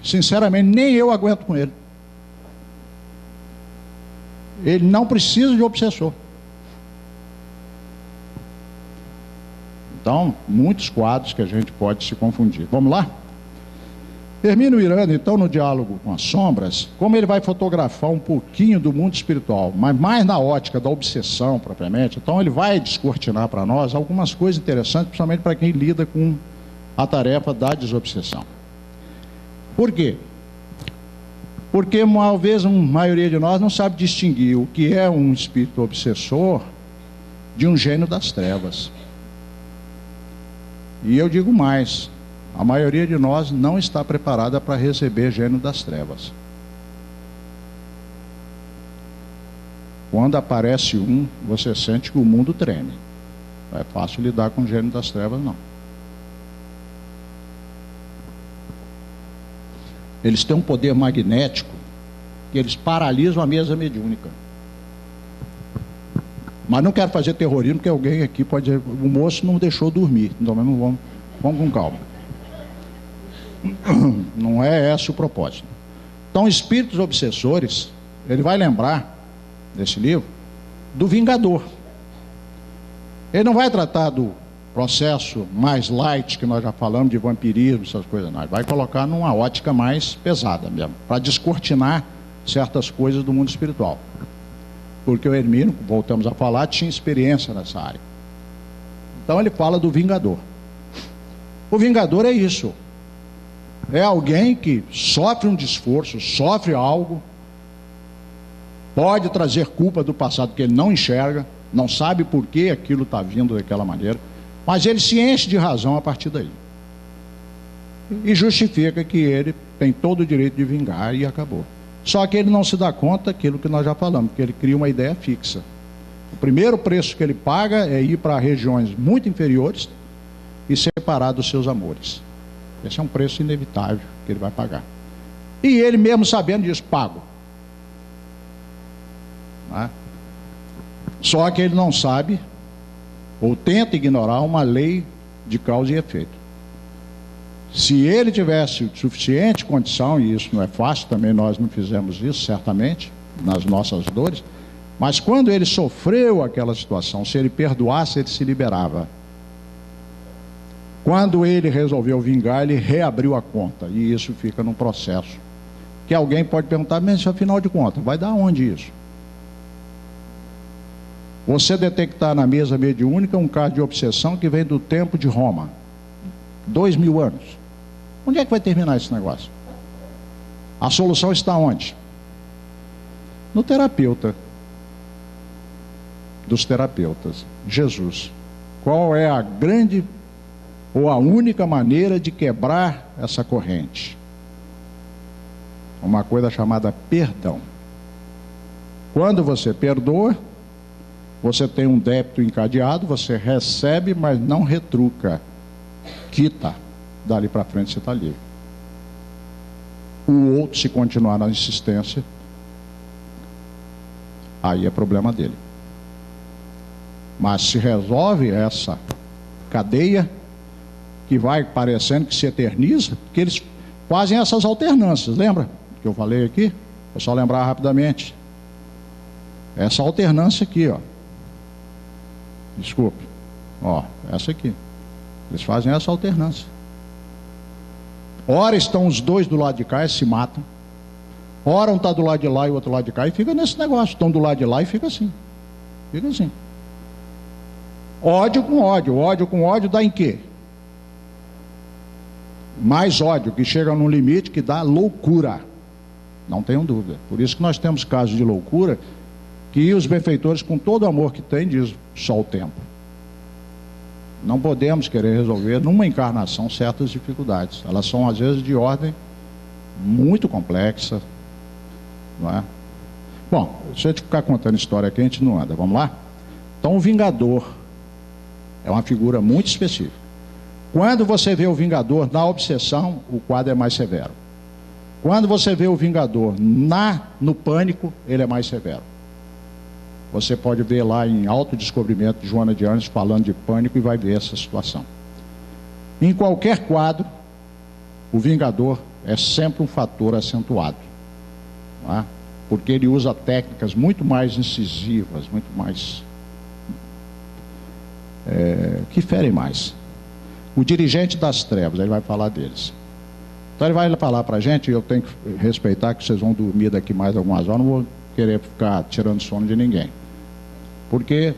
sinceramente, nem eu aguento com ele. Ele não precisa de obsessor. Então, muitos quadros que a gente pode se confundir. Vamos lá? Hermínio Miranda, então, no diálogo com as sombras, como ele vai fotografar um pouquinho do mundo espiritual, mas mais na ótica da obsessão propriamente, então ele vai descortinar para nós algumas coisas interessantes, principalmente para quem lida com a tarefa da desobsessão. Por quê? Porque talvez a maioria de nós não sabe distinguir o que é um espírito obsessor de um gênio das trevas. E eu digo mais, a maioria de nós não está preparada para receber gênio das trevas. Quando aparece um, você sente que o mundo treme. Não é fácil lidar com o gênio das trevas, não. Eles têm um poder magnético que eles paralisam a mesa mediúnica. Mas não quero fazer terrorismo, porque alguém aqui pode dizer, o moço não deixou dormir. Então vamos com calma. Não é esse o propósito. Então, espíritos obsessores, ele vai lembrar, nesse livro, do vingador. Ele não vai tratar do processo mais light, que nós já falamos, de vampirismo, essas coisas, não. Ele vai colocar numa ótica mais pesada mesmo, para descortinar certas coisas do mundo espiritual. Porque o Hermínio, voltamos a falar, tinha experiência nessa área. Então ele fala do vingador. O vingador é isso. É alguém que sofre um desforço, sofre algo, pode trazer culpa do passado que ele não enxerga, não sabe por que aquilo está vindo daquela maneira, mas ele se enche de razão a partir daí. E justifica que ele tem todo o direito de vingar e acabou. Só que ele não se dá conta daquilo que nós já falamos, que ele cria uma ideia fixa. O primeiro preço que ele paga é ir para regiões muito inferiores e separar dos seus amores. Esse é um preço inevitável que ele vai pagar. E ele mesmo sabendo disso, pago. Não é? Só que ele não sabe, ou tenta ignorar uma lei de causa e efeito. Se ele tivesse suficiente condição, e isso não é fácil, também nós não fizemos isso, certamente, nas nossas dores, mas quando ele sofreu aquela situação, se ele perdoasse, ele se liberava. Quando ele resolveu vingar, ele reabriu a conta, e isso fica num processo. Que alguém pode perguntar, mas afinal de contas, vai dar onde isso? Você detectar na mesa mediúnica um caso de obsessão que vem do tempo de Roma, 2000 anos. Onde é que vai terminar esse negócio? A solução está onde? No terapeuta. Dos terapeutas, Jesus. Qual é a grande ou a única maneira de quebrar essa corrente? Uma coisa chamada perdão. Quando você perdoa, você tem um débito encadeado, você recebe, mas não retruca, quita. Dali para frente você está livre. O outro, se continuar na insistência, aí é problema dele. Mas se resolve essa cadeia, que vai parecendo que se eterniza, que eles fazem essas alternâncias, lembra? Que eu falei aqui? Vou só lembrar rapidamente. Essa alternância aqui, ó. Desculpe. Ó, essa aqui. Eles fazem essa alternância. Ora estão os dois do lado de cá e se matam. Ora um está do lado de lá e o outro do lado de cá e fica nesse negócio. Estão do lado de lá e fica assim. Fica assim. Ódio com ódio. Ódio com ódio dá em quê? Mais ódio, que chega num limite que dá loucura. Não tenham dúvida. Por isso que nós temos casos de loucura que os benfeitores, com todo o amor que têm, dizem só o tempo. Não podemos querer resolver numa encarnação certas dificuldades. Elas são às vezes de ordem muito complexa, não é? Bom, se a gente ficar contando história aqui, a gente não anda. Vamos lá? Então o vingador é uma figura muito específica. Quando você vê o vingador na obsessão, o quadro é mais severo. Quando você vê o vingador no pânico, ele é mais severo. Você pode ver lá em Autodescobrimento de Joana de Ângeles falando de pânico e vai ver essa situação. Em qualquer quadro, o vingador é sempre um fator acentuado, não é? Porque ele usa técnicas muito mais incisivas, muito mais que ferem mais. O dirigente das trevas, ele vai falar deles. Então ele vai falar para a gente, e eu tenho que respeitar que vocês vão dormir daqui mais algumas horas, não vou querer ficar tirando sono de ninguém. Porque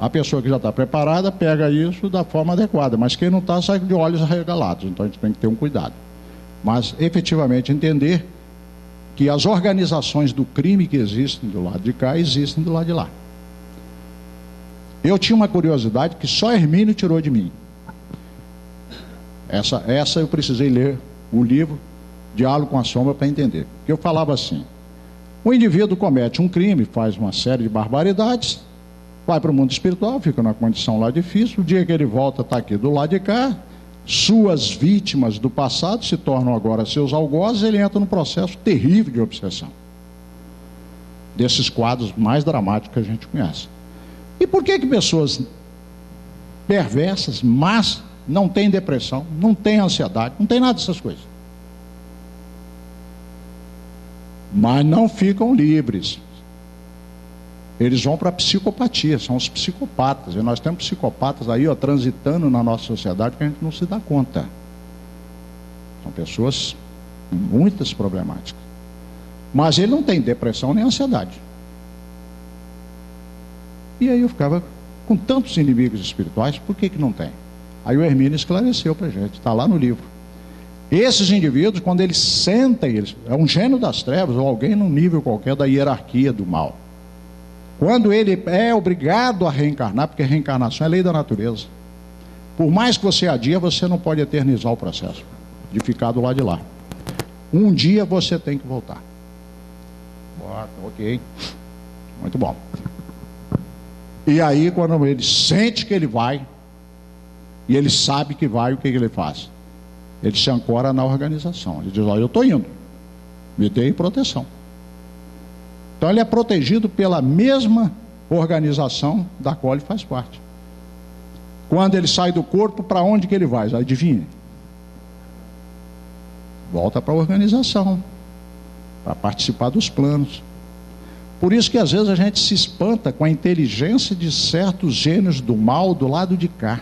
a pessoa que já está preparada pega isso da forma adequada, mas quem não está sai de olhos arregalados, então a gente tem que ter um cuidado. Mas efetivamente entender que as organizações do crime que existem do lado de cá, existem do lado de lá. Eu tinha uma curiosidade que só Hermínio tirou de mim. Essa eu precisei ler o livro Diálogo com a Sombra para entender. Porque eu falava assim: o indivíduo comete um crime, faz uma série de barbaridades, vai para o mundo espiritual, fica numa condição lá difícil, o dia que ele volta está aqui do lado de cá, suas vítimas do passado se tornam agora seus algozes, ele entra num processo terrível de obsessão. Desses quadros mais dramáticos que a gente conhece. E por que pessoas perversas, más, não têm depressão, não têm ansiedade, não tem nada dessas coisas? Mas não ficam livres. Eles vão para a psicopatia, são os psicopatas. E nós temos psicopatas aí, ó, transitando na nossa sociedade que a gente não se dá conta. São pessoas com muitas problemáticas. Mas ele não tem depressão nem ansiedade. E aí eu ficava com tantos inimigos espirituais, por que não tem? Aí o Hermínio esclareceu para a gente, está lá no livro. Esses indivíduos, quando eles sentem, é um gênio das trevas, ou alguém num nível qualquer da hierarquia do mal. Quando ele é obrigado a reencarnar, porque a reencarnação é lei da natureza. Por mais que você adie, você não pode eternizar o processo de ficar do lado de lá. Um dia você tem que voltar. Ok. Muito bom. E aí, quando ele sente que ele vai, e ele sabe que vai, o que ele faz? Ele se ancora na organização. Ele diz: olha, eu estou indo, me dê proteção. Então ele é protegido pela mesma organização da qual ele faz parte. Quando ele sai do corpo, para onde que ele vai? Adivinhe? Volta para a organização, para participar dos planos. Por isso que às vezes a gente se espanta com a inteligência de certos gênios do mal do lado de cá.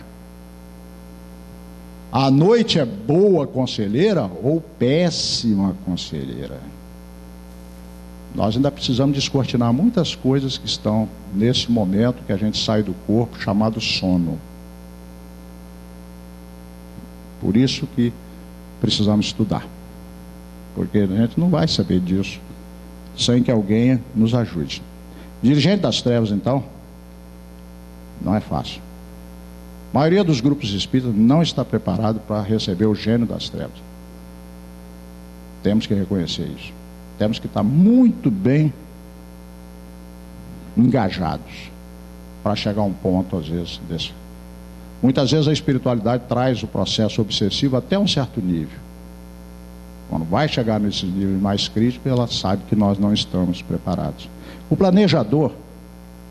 A noite é boa conselheira ou péssima conselheira? Nós ainda precisamos descortinar muitas coisas que estão nesse momento que a gente sai do corpo, chamado sono. Por isso que precisamos estudar. Porque a gente não vai saber disso sem que alguém nos ajude. Dirigente das trevas, então, não é fácil. A maioria dos grupos espíritas não está preparado para receber o gênio das trevas. Temos que reconhecer isso. Temos que estar muito bem engajados para chegar a um ponto, às vezes, desse. Muitas vezes a espiritualidade traz o processo obsessivo até um certo nível. Quando vai chegar nesse nível mais crítico, ela sabe que nós não estamos preparados. O planejador,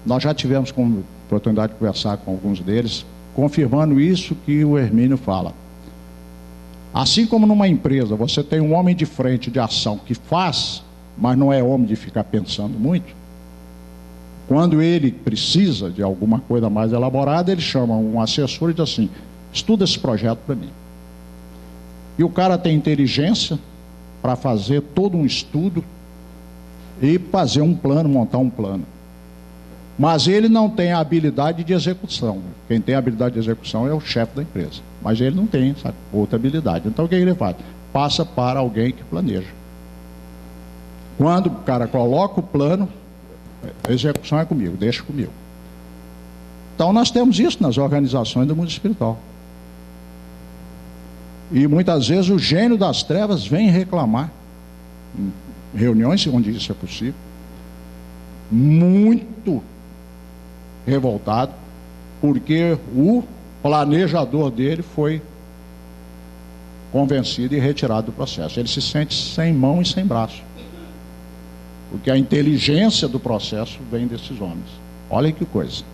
nós já tivemos oportunidade de conversar com alguns deles, confirmando isso que o Hermínio fala. Assim como numa empresa, você tem um homem de frente de ação que faz, mas não é homem de ficar pensando muito. Quando ele precisa de alguma coisa mais elaborada, ele chama um assessor e diz assim: estuda esse projeto para mim. E o cara tem inteligência para fazer todo um estudo e fazer um plano, montar um plano. Mas ele não tem a habilidade de execução. Quem tem a habilidade de execução é o chefe da empresa. Mas ele não tem, sabe, outra habilidade. Então o que ele faz? Passa para alguém que planeja. Quando o cara coloca o plano, a execução é comigo, deixa comigo. Então nós temos isso nas organizações do mundo espiritual. E muitas vezes o gênio das trevas vem reclamar, em reuniões onde isso é possível, muito revoltado, porque o planejador dele foi convencido e retirado do processo. Ele se sente sem mão e sem braço, porque a inteligência do processo vem desses homens. Olha que coisa.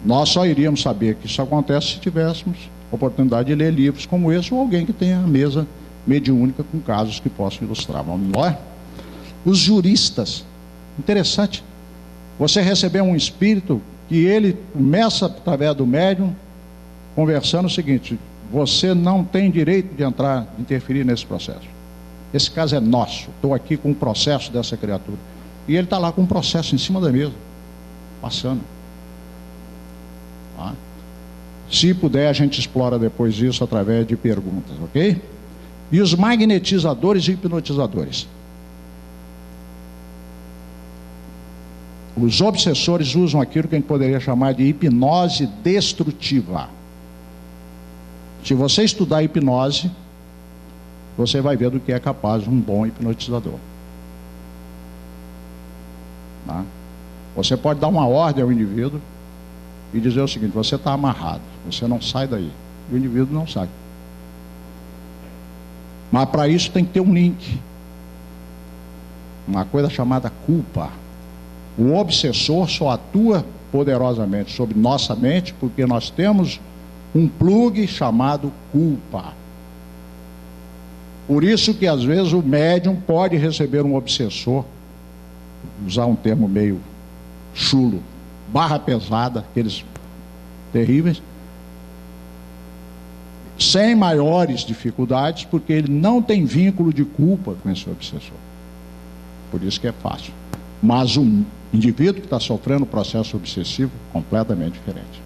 Nós só iríamos saber que isso acontece se tivéssemos oportunidade de ler livros como esse, ou alguém que tenha a mesa mediúnica com casos que possam ilustrar. Vamos lá? Os juristas. Interessante. Você receber um espírito que ele começa através do médium conversando o seguinte: você não tem direito de entrar, de interferir nesse processo. Esse caso é nosso. Estou aqui com o processo dessa criatura. E ele está lá com um processo em cima da mesa, passando. Tá? Se puder, a gente explora depois isso através de perguntas, ok? E os magnetizadores e hipnotizadores. Os obsessores usam aquilo que a gente poderia chamar de hipnose destrutiva. Se você estudar hipnose, você vai ver do que é capaz um bom hipnotizador. Tá? Você pode dar uma ordem ao indivíduo e dizer o seguinte: você está amarrado, você não sai daí. E o indivíduo não sai. Mas para isso tem que ter um link. Uma coisa chamada culpa. O obsessor só atua poderosamente sobre nossa mente porque nós temos um plug chamado culpa. Por isso que às vezes o médium pode receber um obsessor, usar um termo meio chulo, barra pesada, aqueles terríveis, sem maiores dificuldades, porque ele não tem vínculo de culpa com esse obsessor. Por isso que é fácil. Mas o indivíduo que está sofrendo o processo obsessivo, completamente diferente.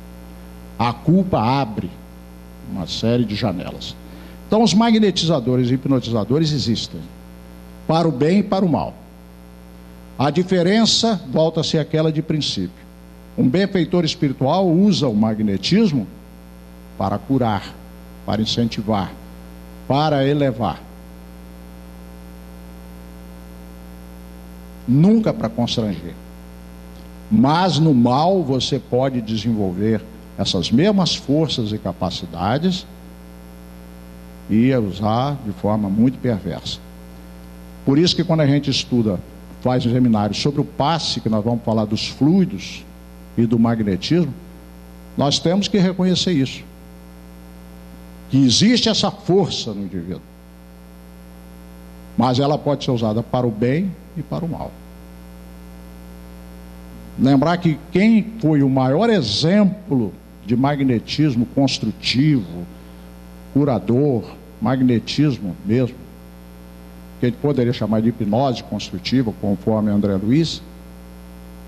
A culpa abre uma série de janelas. Então, os magnetizadores e hipnotizadores existem, para o bem e para o mal. A diferença volta a ser aquela de princípio. Um benfeitor espiritual usa o magnetismo para curar, para incentivar, para elevar. Nunca para constranger. Mas no mal você pode desenvolver essas mesmas forças e capacidades e usar de forma muito perversa. Por isso que quando a gente estuda, faz um seminário sobre o passe, que nós vamos falar dos fluidos e do magnetismo, nós temos que reconhecer isso. Que existe essa força no indivíduo. Mas ela pode ser usada para o bem e para o mal. Lembrar que quem foi o maior exemplo de magnetismo construtivo, curador, magnetismo mesmo, que a gente poderia chamar de hipnose construtiva, conforme André Luiz,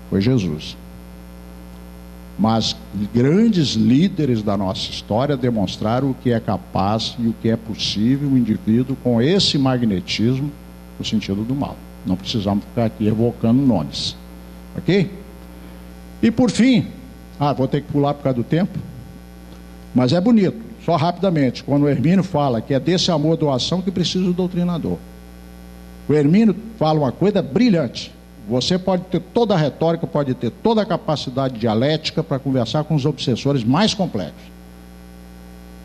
foi Jesus. Mas grandes líderes da nossa história demonstraram o que é capaz e o que é possível o indivíduo com esse magnetismo no sentido do mal. Não precisamos ficar aqui evocando nomes. Ok? E por fim, vou ter que pular por causa do tempo, mas é bonito, só rapidamente, quando o Hermínio fala que é desse amor doação que precisa do doutrinador. O Hermínio fala uma coisa brilhante. Você pode ter toda a retórica, pode ter toda a capacidade dialética para conversar com os obsessores mais complexos.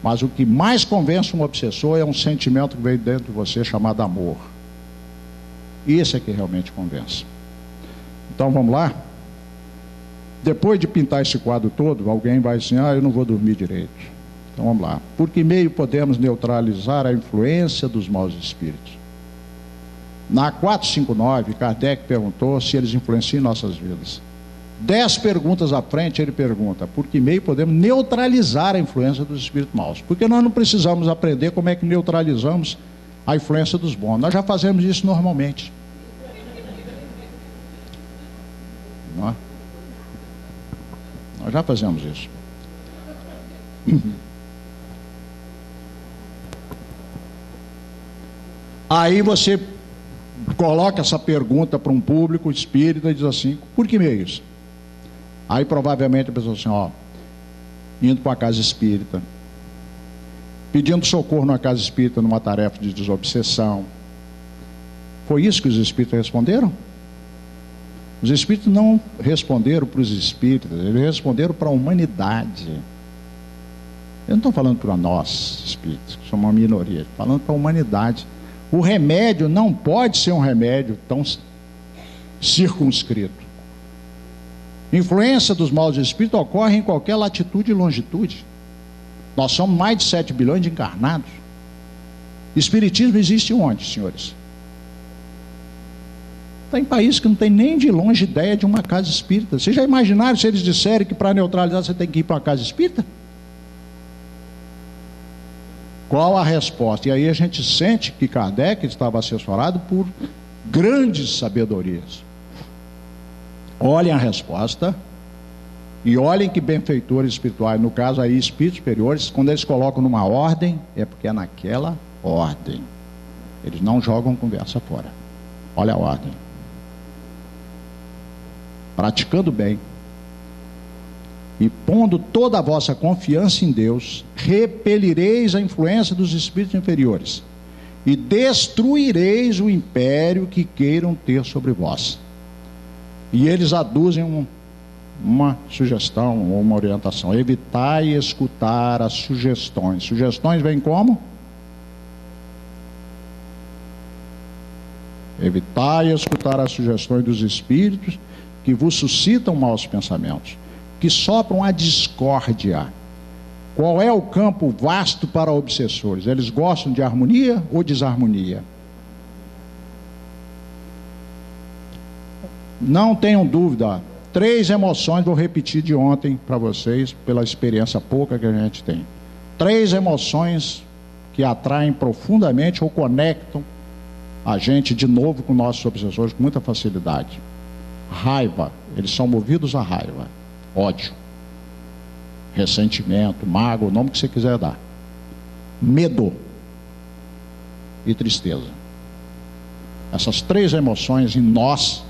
Mas o que mais convence um obsessor é um sentimento que veio dentro de você chamado amor. Isso é que realmente convence. Então vamos lá? Depois de pintar esse quadro todo, alguém vai dizer: eu não vou dormir direito. Então vamos lá. Por que meio podemos neutralizar a influência dos maus espíritos? Na 459, Kardec perguntou se eles influenciam em nossas vidas. 10 perguntas à frente ele pergunta: por que meio podemos neutralizar a influência dos espíritos maus? Porque nós não precisamos aprender como é que neutralizamos a influência dos bons. Nós já fazemos isso normalmente. Não é? Nós já fazemos isso. Aí você coloca essa pergunta para um público espírita e diz assim: por que meio isso? Aí provavelmente a pessoa assim, indo para uma casa espírita, pedindo socorro numa casa espírita numa tarefa de desobsessão. Foi isso que os espíritas responderam? Os espíritos não responderam para os espíritas, eles responderam para a humanidade. Eu não estou falando para nós, espíritos, que somos uma minoria, estou falando para a humanidade. O remédio não pode ser um remédio tão circunscrito. Influência dos maus espíritos ocorre em qualquer latitude e longitude. Nós somos mais de 7 bilhões de encarnados. Espiritismo existe onde, senhores? Tem países que não tem nem de longe ideia de uma casa espírita. Vocês já imaginaram se eles disserem que para neutralizar você tem que ir para uma casa espírita? Qual a resposta? E aí a gente sente que Kardec estava assessorado por grandes sabedorias. Olhem a resposta e olhem que benfeitores espirituais, no caso aí espíritos superiores, quando eles colocam numa ordem, é porque é naquela ordem. Eles não jogam conversa fora. Olha a ordem. Praticando bem e pondo toda a vossa confiança em Deus, repelireis a influência dos espíritos inferiores e destruireis o império que queiram ter sobre vós. E eles aduzem uma sugestão ou uma orientação: evitai escutar as sugestões. Sugestões vêm como? Evitai escutar as sugestões dos espíritos que vos suscitam maus pensamentos, que sopram a discórdia. Qual é o campo vasto para obsessores? Eles gostam de harmonia ou desarmonia? Não tenham dúvida. 3 emoções, vou repetir de ontem para vocês, pela experiência pouca que a gente tem. 3 emoções que atraem profundamente ou conectam a gente de novo com nossos obsessores com muita facilidade. Raiva, eles são movidos à raiva. Ódio, ressentimento, mágoa, o nome que você quiser dar. Medo e tristeza. Essas 3 emoções em nós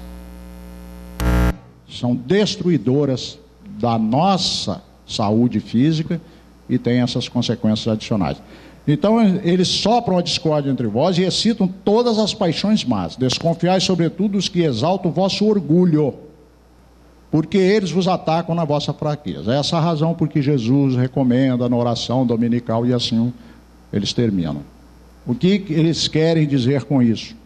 são destruidoras da nossa saúde física e têm essas consequências adicionais. Então eles sopram a discórdia entre vós e excitam todas as paixões más. Desconfiai sobretudo os que exaltam o vosso orgulho, porque eles vos atacam na vossa fraqueza. É essa a razão por que Jesus recomenda na oração dominical, e assim eles terminam. O que eles querem dizer com isso?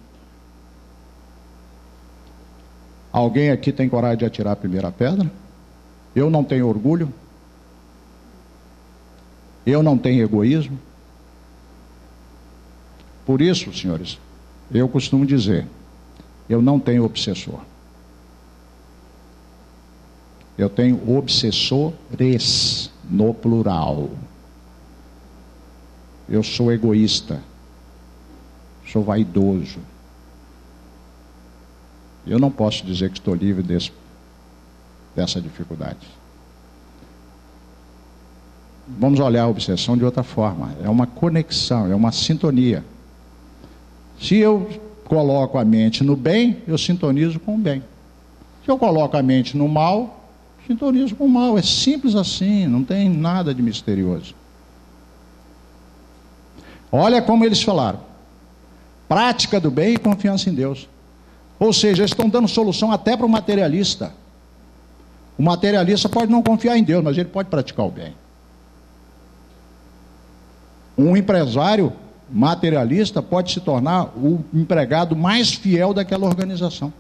Alguém aqui tem coragem de atirar a primeira pedra? Eu não tenho orgulho? Eu não tenho egoísmo? Por isso, senhores, eu costumo dizer, eu não tenho obsessor. Eu tenho obsessores, no plural. Eu sou egoísta, sou vaidoso. Eu não posso dizer que estou livre dessa dificuldade. Vamos olhar a obsessão de outra forma. É uma conexão, é uma sintonia. Se eu coloco a mente no bem, eu sintonizo com o bem. Se eu coloco a mente no mal, sintonizo com o mal. É simples assim, não tem nada de misterioso. Olha como eles falaram: prática do bem e confiança em Deus. Ou seja, eles estão dando solução até para o materialista. O materialista pode não confiar em Deus, mas ele pode praticar o bem. Um empresário materialista pode se tornar o empregado mais fiel daquela organização.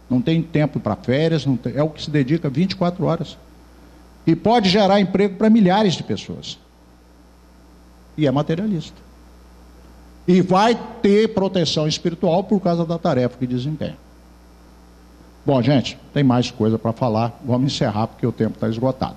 Não tem tempo para férias, é o que se dedica 24 horas. E pode gerar emprego para milhares de pessoas. E é materialista. E vai ter proteção espiritual por causa da tarefa que desempenha. Bom, gente, tem mais coisa para falar. Vamos encerrar porque o tempo está esgotado.